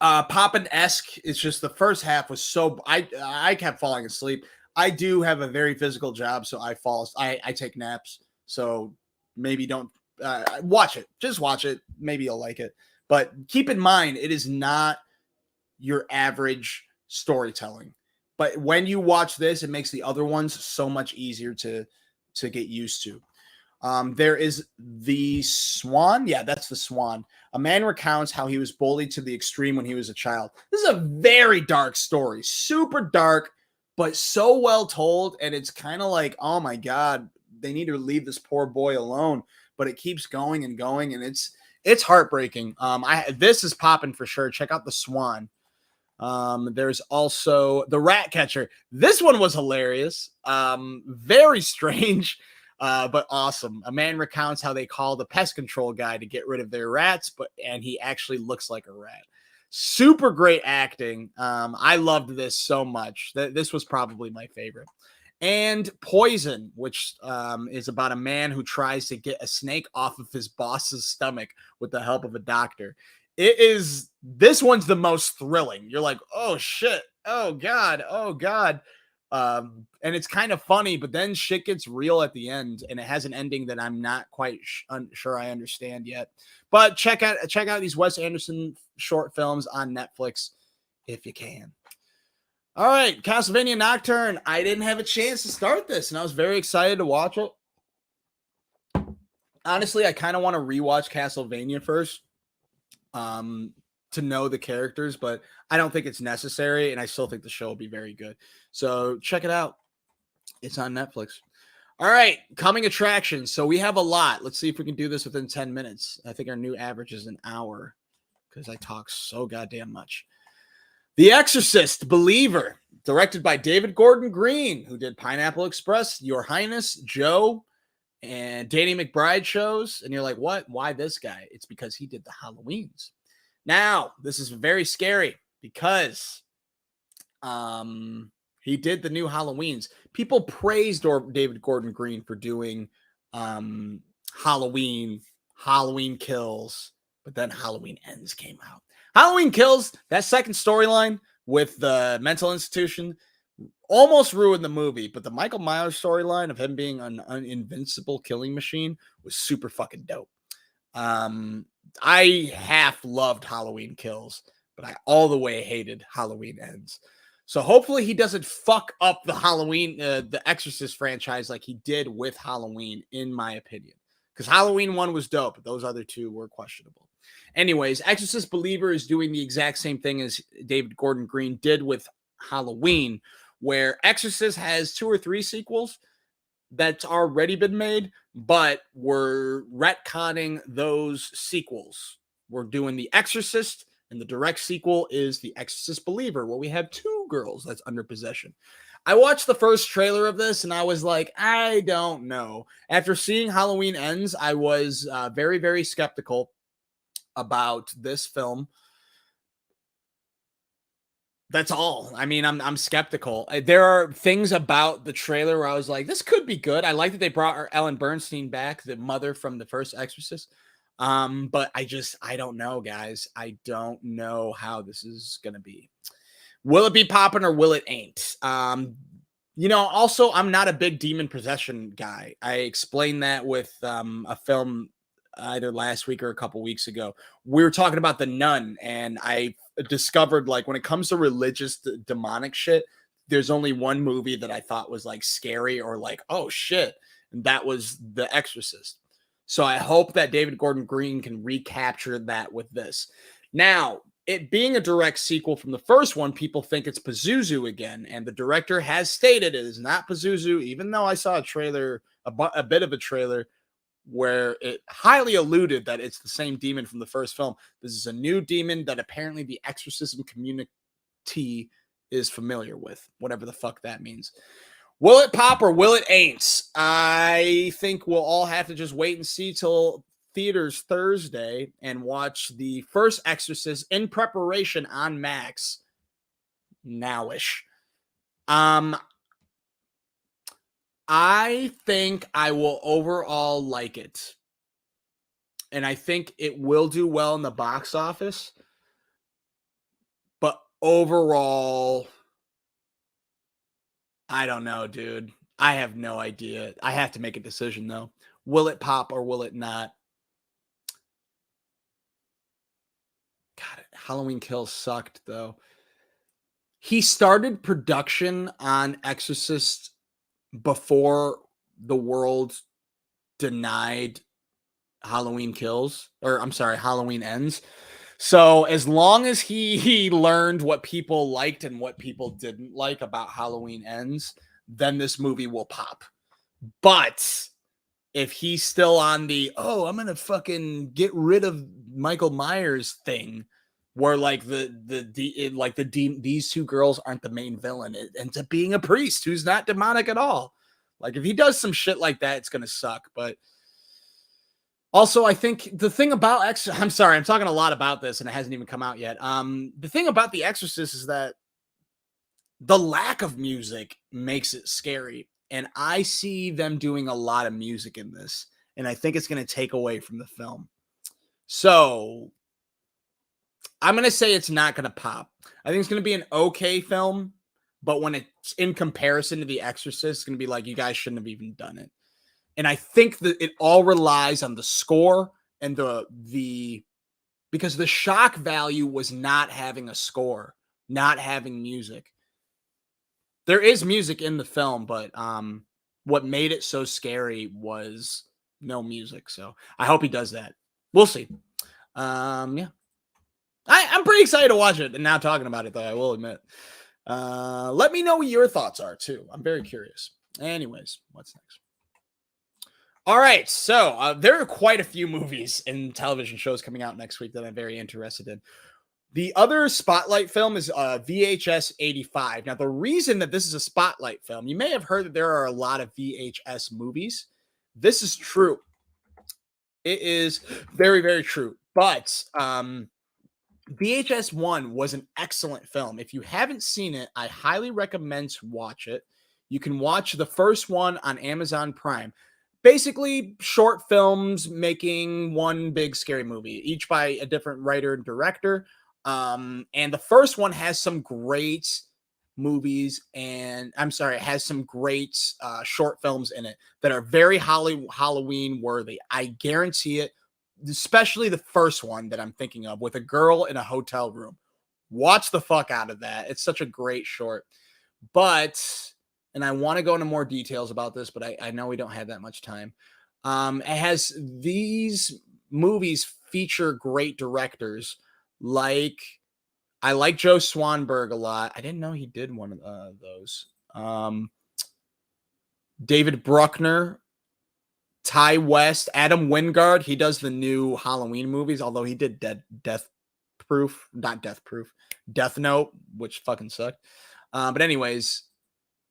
Poppin-esque. It's just the first half was so I kept falling asleep. I do have a very physical job, so I take naps. So maybe don't watch it. Just watch it. Maybe you'll like it. But keep in mind, it is not your average storytelling. But when you watch this, it makes the other ones so much easier to get used to. There is the Swan. Yeah, that's the Swan. A man recounts how he was bullied to the extreme when he was a child. This is a very dark story, super dark, but so well told. And it's kind of like, oh my God, they need to leave this poor boy alone. But it keeps going and going, and it's heartbreaking. This is popping for sure. Check out the Swan. There's also the Rat Catcher. This one was hilarious. Very strange. But awesome. A man recounts how they call the pest control guy to get rid of their rats, and he actually looks like a rat. Super great acting. I loved this so much. This was probably my favorite. And Poison, which is about a man who tries to get a snake off of his boss's stomach with the help of a doctor. This one's the most thrilling. You're like, oh shit, oh god, oh god. And it's kind of funny, but then shit gets real at the end, and it has an ending that I'm not quite sure I understand yet. But check out these Wes Anderson short films on Netflix if you can. All right, Castlevania Nocturne. I didn't have a chance to start this, and I was very excited to watch it. Honestly, I kind of want to rewatch Castlevania first, to know the characters, but I don't think it's necessary, and I still think the show will be very good. So check it out. It's on Netflix. All right, coming attractions. So we have a lot. Let's see if we can do this within 10 minutes. I think our new average is an hour because I talk so goddamn much. The Exorcist Believer, directed by David Gordon Green, who did Pineapple Express, Your Highness, Joe, and Danny McBride shows. And you're like, what? Why this guy? It's because he did the Halloweens. Now, this is very scary because he did the new Halloweens. People praised David Gordon Green for doing Halloween Kills, but then Halloween Ends came out. Halloween Kills, that second storyline with the mental institution, almost ruined the movie, but the Michael Myers storyline of him being an invincible killing machine was super fucking dope. I half loved Halloween Kills, but I all the way hated Halloween Ends. So hopefully he doesn't fuck up the the Exorcist franchise like he did with Halloween, in my opinion. Because Halloween 1 was dope, but those other two were questionable. Anyways, Exorcist Believer is doing the exact same thing as David Gordon Green did with Halloween, where Exorcist has 2 or 3 sequels that's already been made, but we're retconning those sequels. We're doing The Exorcist, and the direct sequel is The Exorcist Believer, where we have 2 girls that's under possession. I watched the first trailer of this, and I was like, I don't know. After seeing Halloween Ends, I was very, very skeptical about this film. That's all. I mean, I'm skeptical. There are things about the trailer where I was like, this could be good. I like that they brought Ellen Bernstein back, the mother from the first Exorcist. But I don't know, guys. I don't know how this is gonna be. Will it be popping or will it ain't? Also, I'm not a big demon possession guy. I explained that with a film either last week or a couple weeks ago. We were talking about The Nun, and I discovered, like, when it comes to religious demonic shit, there's only one movie that I thought was like scary or like, oh shit, and that was The Exorcist. So I hope that David Gordon Green can recapture that with this. Now, it being a direct sequel from the first one, people think it's Pazuzu again, and the director has stated it is not Pazuzu, even though I saw a trailer, a bit of a trailer, where it highly alluded that it's the same demon from the first film. This is a new demon that apparently the exorcism community is familiar with, whatever the fuck that means. Will it pop or will it ain't? I think we'll all have to just wait and see till theaters Thursday and watch the first Exorcist in preparation on Max nowish. I think I will overall like it. And I think it will do well in the box office. overall, I don't know, dude. I have no idea. I have to make a decision though. Will it pop or will it not? God, Halloween Kills sucked though. He started production on Exorcist before the world denied Halloween Kills, or I'm sorry, Halloween Ends. So as long as he learned what people liked and what people didn't like about Halloween Ends, then this movie will pop. But if he's still on the I'm gonna fucking get rid of Michael Myers thing, where like these two girls aren't the main villain, it ends up being a priest who's not demonic at all. Like if he does some shit like that, it's gonna suck. But also, I think the thing about I'm sorry, I'm talking a lot about this and it hasn't even come out yet. The thing about The Exorcist is that the lack of music makes it scary. And I see them doing a lot of music in this. And I think it's going to take away from the film. So I'm going to say it's not going to pop. I think it's going to be an okay film. But when it's in comparison to The Exorcist, it's going to be like, you guys shouldn't have even done it. And I think that it all relies on the score and because the shock value was not having a score, not having music. There is music in the film, but what made it so scary was no music. So I hope he does that. We'll see. Yeah. I'm pretty excited to watch it. And now talking about it, though, I will admit. Let me know what your thoughts are, too. I'm very curious. Anyways, what's next? All right. So there are quite a few movies and television shows coming out next week that I'm very interested in. The other spotlight film is VHS 85. Now, the reason that this is a spotlight film, you may have heard that there are a lot of VHS movies. This is true. It is very, very true. But VHS 1 was an excellent film. If you haven't seen it, I highly recommend to watch it. You can watch the first one on Amazon Prime. Basically, short films making one big scary movie, each by a different writer and director. And the first one has some great movies it has some great short films in it that are very Halloween worthy. I guarantee it, especially the first one that I'm thinking of with a girl in a hotel room. Watch the fuck out of that. It's such a great short. And I want to go into more details about this, but I know we don't have that much time. It has these movies feature great directors. I like Joe Swanberg a lot. I didn't know he did one of those. David Bruckner, Ty West, Adam Wingard. He does the new Halloween movies, although he did Death Note, which fucking sucked. But anyways,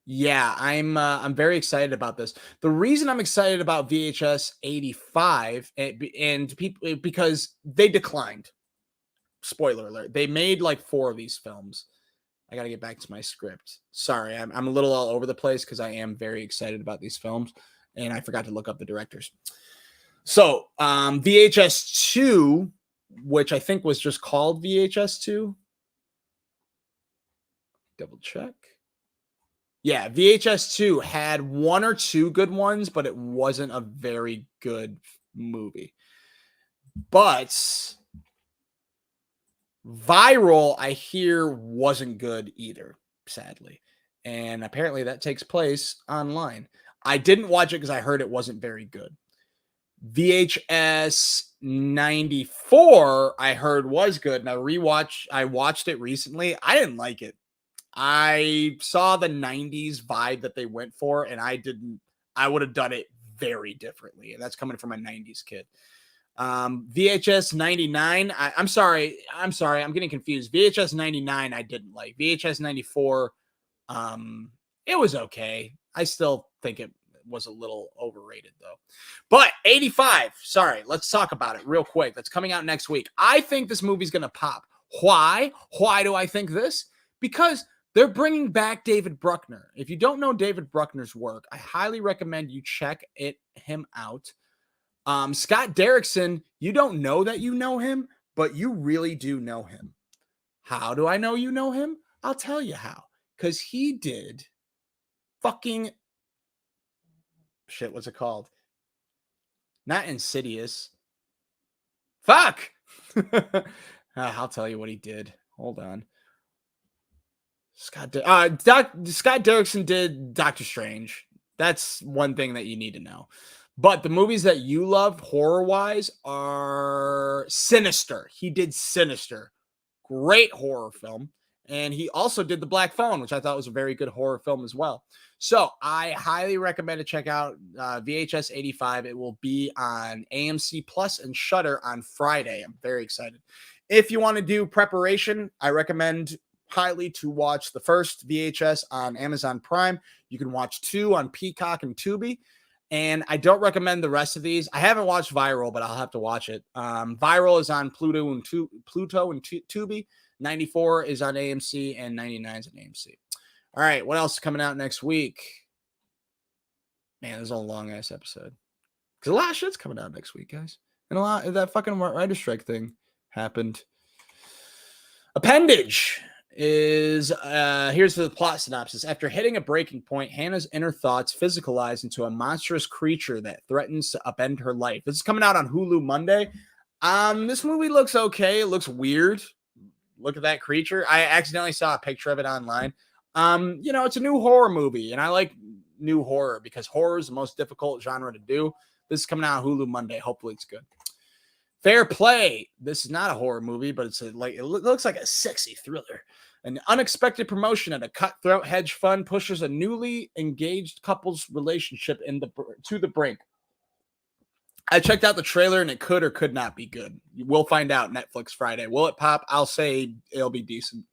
yeah, I'm very excited about this. The reason I'm excited about VHS 85 and people because they declined. Spoiler alert. They made like 4 of these films. I got to get back to my script. Sorry, I'm a little all over the place because I am very excited about these films and I forgot to look up the directors. So, VHS 2, which I think was just called VHS 2. Double check. Yeah, VHS 2 had 1 or 2 good ones, but it wasn't a very good movie. But Viral, I hear, wasn't good either, sadly. And apparently that takes place online. I didn't watch it because I heard it wasn't very good. VHS 94, I heard was good. And I watched it recently. I didn't like it. I saw the 90s vibe that they went for, and I would have done it very differently. And that's coming from a 90s kid. VHS 99. I'm sorry. I'm getting confused. VHS 99, I didn't like. VHS 94, it was okay. I still think it was a little overrated though. But 85, sorry, let's talk about it real quick. That's coming out next week. I think this movie's going to pop. Why? Why do I think this? Because they're bringing back David Bruckner. If you don't know David Bruckner's work, I highly recommend you check him out. Scott Derrickson, you don't know that you know him, but you really do know him. How do I know you know him? I'll tell you how. Because he did fucking shit. What's it called? Not Insidious. Fuck. I'll tell you what he did. Hold on. Scott Derrickson did Doctor Strange. That's one thing that you need to know. But the movies that you love horror-wise are Sinister. He did Sinister. Great horror film. And he also did The Black Phone, which I thought was a very good horror film as well. So I highly recommend to check out VHS 85. It will be on AMC Plus and Shudder on Friday. I'm very excited. If you want to do preparation, I recommend highly to watch the first VHS on Amazon Prime. You can watch 2 on Peacock and Tubi. And I don't recommend the rest of these. I haven't watched Viral, but I'll have to watch it. Viral is on Pluto and Tubi. 94 is on AMC, and 99 is on AMC. All right, what else is coming out next week? Man, this is a long-ass episode. Because a lot of shit's coming out next week, guys. And a lot of that fucking writer strike thing happened. Appendage is, here's the plot synopsis. After hitting a breaking point, Hannah's inner thoughts physicalize into a monstrous creature that threatens to upend her life. This is coming out on Hulu Monday. This movie looks okay. It looks weird. Look at that creature. I accidentally saw a picture of it online. It's a new horror movie, and I like new horror because horror is the most difficult genre to do. This is coming out on Hulu Monday. Hopefully it's good. Fair Play. This is not a horror movie, but it looks like a sexy thriller. An unexpected promotion at a cutthroat hedge fund pushes a newly engaged couple's relationship to the brink. I checked out the trailer, and it could or could not be good. We'll find out Netflix Friday. Will it pop? I'll say it'll be decent.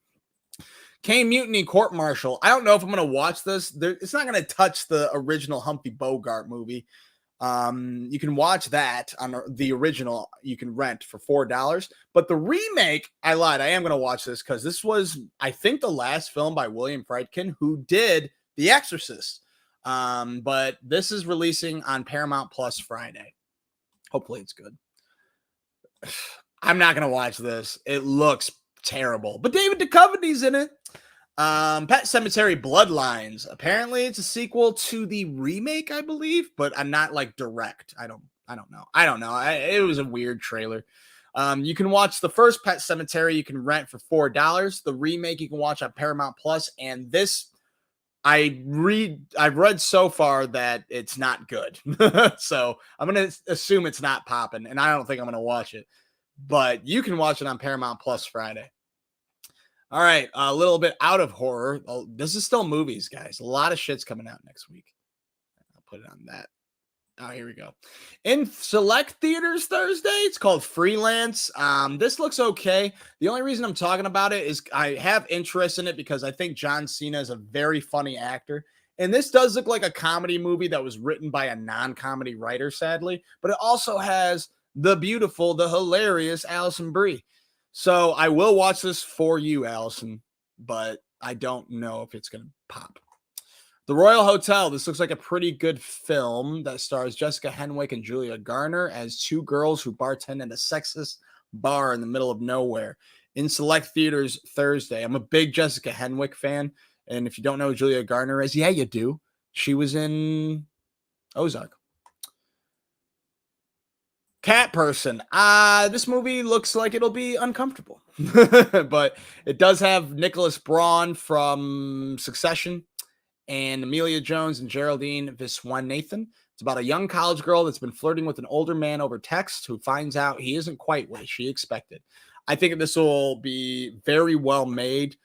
Kane Mutiny Court Martial. I don't know if I'm going to watch this. It's not going to touch the original Humphrey Bogart movie. You can watch that on the original. You can rent for $4. But the remake, I lied. I am going to watch this because this was, I think, the last film by William Friedkin, who did The Exorcist. But this is releasing on Paramount Plus Friday. Hopefully it's good. I'm not going to watch this. It looks terrible. But David Duchovny's in it. Pet Sematary Bloodlines. Apparently it's a sequel to the remake, I believe, but I'm not like direct. I don't know. It was a weird trailer. You can watch the first Pet Sematary. You can rent for $4. The remake you can watch on Paramount Plus. And this, I've read so far that it's not good. So I'm going to assume it's not popping, and I don't think I'm going to watch it. But you can watch it on Paramount Plus Friday. All right, a little bit out of horror. This is still movies, guys. A lot of shit's coming out next week. I'll put it on that. Oh, here we go. In select theaters Thursday, it's called Freelance. This looks okay. The only reason I'm talking about it is I have interest in it because I think John Cena is a very funny actor. And this does look like a comedy movie that was written by a non-comedy writer, sadly. But it also has the beautiful, the hilarious Allison Brie. So I will watch this for you, Allison, but I don't know if it's going to pop. The Royal Hotel. This looks like a pretty good film that stars Jessica Henwick and Julia Garner as 2 girls who bartend at a sexist bar in the middle of nowhere. In select theaters Thursday. I'm a big Jessica Henwick fan. And if you don't know who Julia Garner is, yeah, you do. She was in Ozark. Cat Person. This movie looks like it'll be uncomfortable. But it does have Nicholas Braun from Succession and Amelia Jones and Geraldine Viswanathan. It's about a young college girl that's been flirting with an older man over text who finds out he isn't quite what she expected. I think this will be very well made.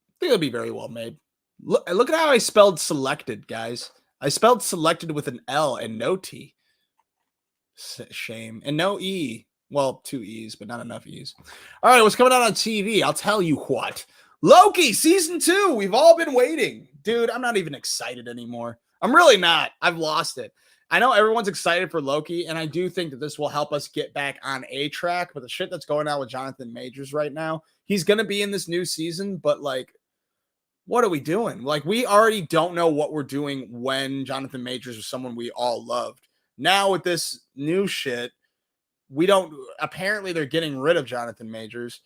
I think it'll be very well made. Look at how I spelled selected, guys. I spelled selected with an L and no T. Shame. And no E. Well, 2 E's, but not enough E's. All right, what's coming out on TV? I'll tell you what. Loki season 2. We've all been waiting. Dude, I'm not even excited anymore. I'm really not. I've lost it. I know everyone's excited for Loki, and I do think that this will help us get back on a track. But the shit that's going on with Jonathan Majors right now, he's going to be in this new season, but like, what are we doing? Like, we already don't know what we're doing when Jonathan Majors was someone we all loved. Now with this new shit, we don't, apparently they're getting rid of Jonathan Majors.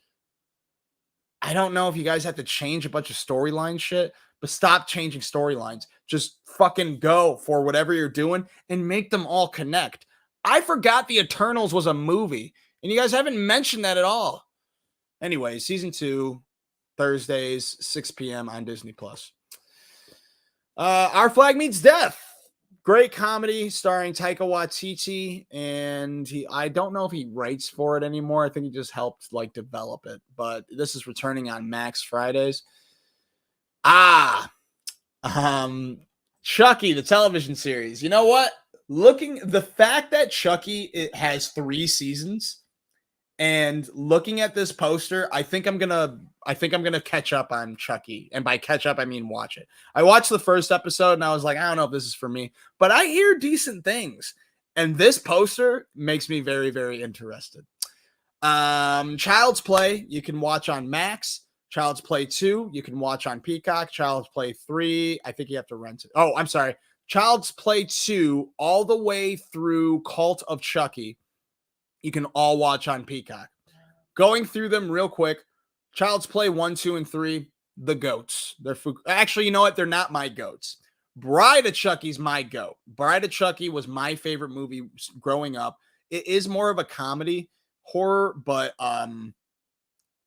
I don't know if you guys have to change a bunch of storyline shit, but stop changing storylines. Just fucking go for whatever you're doing and make them all connect. I forgot the Eternals was a movie, and you guys haven't mentioned that at all. Anyway, season 2, Thursdays, 6 p.m. on Disney Plus. Our Flag Means Death. Great comedy starring Taika Waititi, and I don't know if he writes for it anymore. I think he just helped like develop it, but this is returning on Max Fridays. Chucky, the television series. You know what? The fact that Chucky it has 3 seasons, and looking at this poster, I think I'm gonna catch up on Chucky. And by catch up, I mean watch it. I watched the first episode and I was like, I don't know if this is for me, but I hear decent things. And this poster makes me very, very interested. Child's Play, you can watch on Max. Child's Play 2, you can watch on Peacock. Child's Play 3, I think you have to rent it. Oh, I'm sorry. Child's Play 2, all the way through Cult of Chucky, you can all watch on Peacock. Going through them real quick. Child's Play 1, 2, and 3, the goats. Actually, you know what? They're not my goats. Bride of Chucky's my goat. Bride of Chucky was my favorite movie growing up. It is more of a comedy horror, but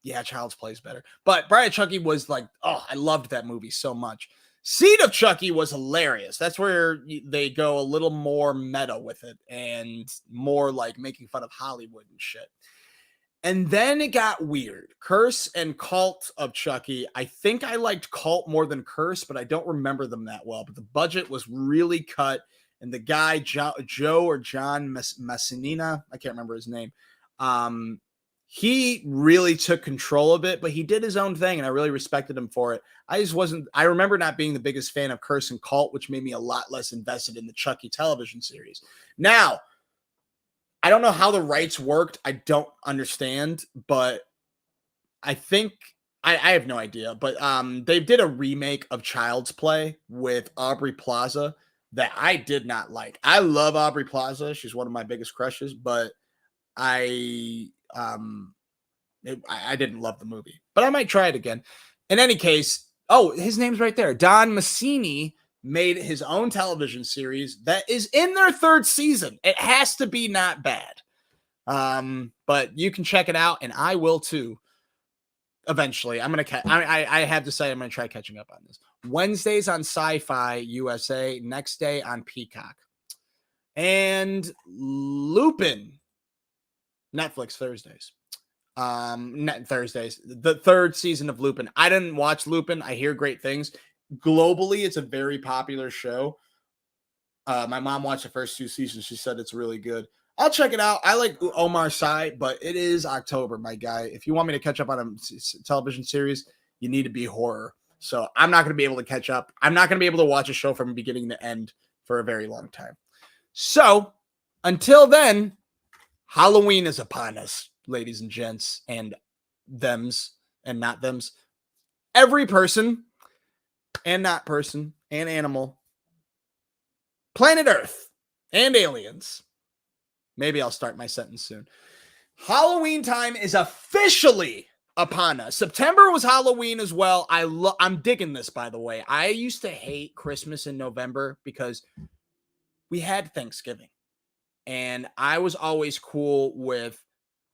yeah, Child's Play is better. But Bride of Chucky was like, oh, I loved that movie so much. Seed of Chucky was hilarious. That's where they go a little more meta with it and more like making fun of Hollywood and shit. And then it got weird. Curse and Cult of Chucky. I think I liked Cult more than Curse, but I don't remember them that well. But the budget was really cut. And the guy, Joe or John Massinina, I can't remember his name. He really took control of it, but he did his own thing, and I really respected him for it. I remember not being the biggest fan of Curse and Cult, which made me a lot less invested in the Chucky television series. Now, I don't know how the rights worked. I don't understand, but I think I have no idea. But they did a remake of Child's Play with Aubrey Plaza that I did not like. I love Aubrey Plaza. She's one of my biggest crushes, but I didn't love the movie, but I might try it again. In any case, oh, his name's right there. Don Mancini made his own television series that is in their 3rd season. It has to be not bad. But you can check it out, and I will too. Eventually, I'm gonna. I have to say I'm gonna try catching up on this. Wednesdays on Sci-Fi USA, next day on Peacock, and Lupin. Netflix Thursdays. Thursdays. The 3rd season of Lupin. I didn't watch Lupin. I hear great things. Globally, it's a very popular show. My mom watched the first 2 seasons. She said it's really good. I'll check it out. I like Omar Sy, but it is October, my guy. If you want me to catch up on a television series, you need to be horror. So I'm not going to be able to catch up. I'm not going to be able to watch a show from beginning to end for a very long time. So until then, Halloween is upon us, ladies and gents, and thems and not thems. Every person and not person and animal, planet Earth and aliens. Maybe I'll start my sentence soon. Halloween time is officially upon us. September was Halloween as well. I'm digging this, by the way. I used to hate Christmas in November because we had Thanksgiving. And I was always cool with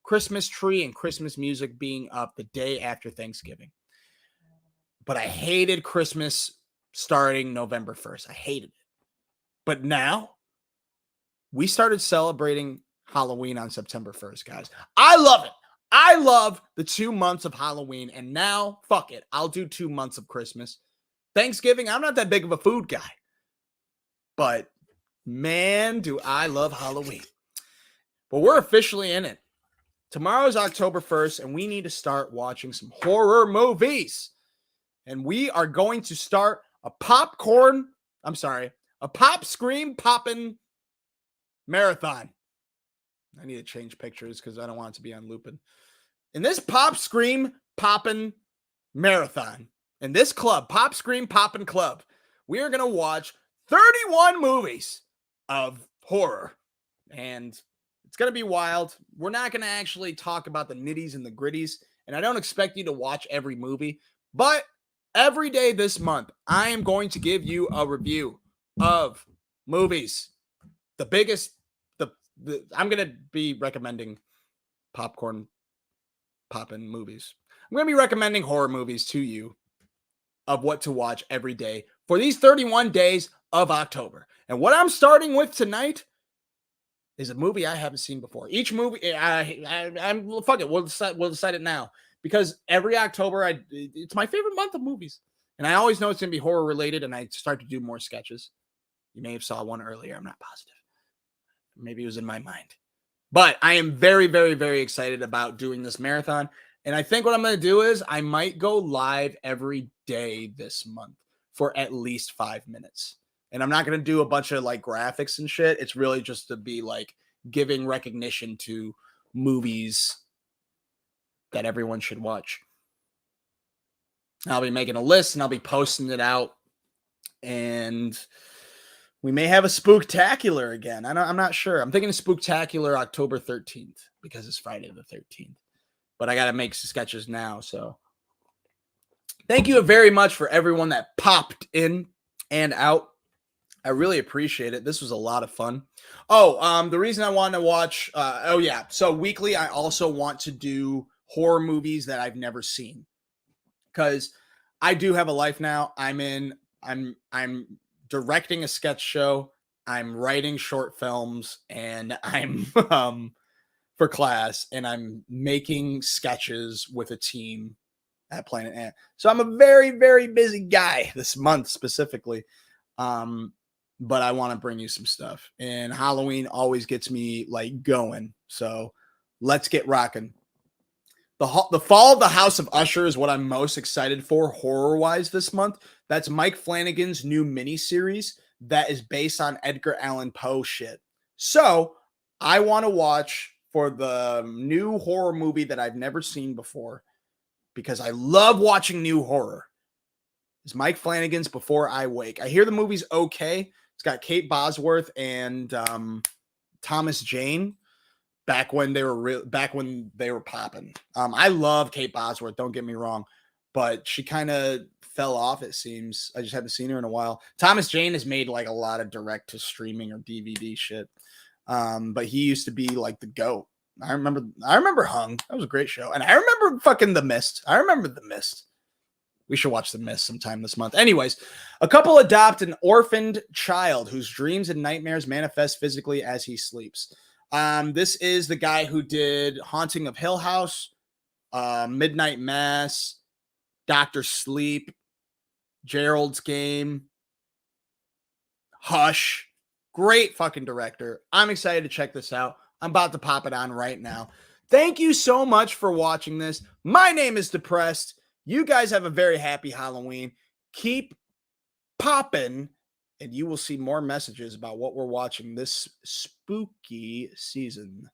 Christmas tree and Christmas music being up the day after Thanksgiving. But I hated Christmas starting November 1st. I hated it. But now we started celebrating Halloween on September 1st, guys. I love it. I love the 2 months of Halloween. And now, fuck it. I'll do 2 months of Christmas. Thanksgiving, I'm not that big of a food guy. But man, do I love Halloween. But we're officially in it. Tomorrow is October 1st, and we need to start watching some horror movies. And we are going to start a Pop Scream Poppin marathon. I need to change pictures because I don't want it to be on Lupin. In this Pop Scream Poppin marathon, in this club, Pop Scream Poppin Club, we are going to watch 31 movies of horror. And it's going to be wild. We're not going to actually talk about the nitties and the gritties and I don't expect you to watch every movie, but every day this month, I am going to give you a review of movies. The biggest, I'm going to be recommending Poppin movies. I'm going to be recommending horror movies to you of what to watch every day for these 31 days of October. And what I'm starting with tonight is a movie I haven't seen before. Each movie, I'm fuck it. We'll decide it now, because every October, it's my favorite month of movies, and I always know it's gonna be horror related. And I start to do more sketches. You may have saw one earlier. I'm not positive. Maybe it was in my mind, but I am very, very, very excited about doing this marathon. And I think what I'm gonna do is I might go live every day this month for at least 5 minutes. And I'm not going to do a bunch of like graphics and shit. It's really just to be like giving recognition to movies that everyone should watch. I'll be making a list and I'll be posting it out. And we may have a spooktacular again. I'm not sure. I'm thinking a spooktacular October 13th because it's Friday the 13th. But I got to make sketches now. So thank you very much for everyone that popped in and out. I really appreciate it. This was a lot of fun. Oh, the reason I want to watch, so weekly, I also want to do horror movies that I've never seen, because I do have a life now. I'm directing a sketch show. I'm writing short films, and I'm for class, and I'm making sketches with a team at Planet Ant. So I'm a very, very busy guy this month specifically. But I want to bring you some stuff, and Halloween always gets me like going. So let's get rocking. The Fall of the House of Usher is what I'm most excited for horror wise this month. That's Mike Flanagan's new miniseries that is based on Edgar Allan Poe shit. So I want to watch for the new horror movie that I've never seen before, because I love watching new horror. It's Mike Flanagan's Before I Wake. I hear the movie's okay. It's got Kate Bosworth and Thomas Jane back when they were popping. I love Kate Bosworth, don't get me wrong, but she kind of fell off, it seems. I just haven't seen her in a while. Thomas Jane has made like a lot of direct to streaming or DVD shit. But he used to be like the GOAT. I remember Hung. That was a great show. And I remember fucking The Mist. I remember The Mist. We should watch The Mist sometime this month. Anyways, a couple adopt an orphaned child whose dreams and nightmares manifest physically as he sleeps. This is the guy who did Haunting of Hill House, Midnight Mass, Dr. Sleep, Gerald's Game, Hush. Great fucking director. I'm excited to check this out. I'm about to pop it on right now. Thank you so much for watching this. My name is Depressed. You guys have a very happy Halloween. Keep popping, and you will see more messages about what we're watching this spooky season.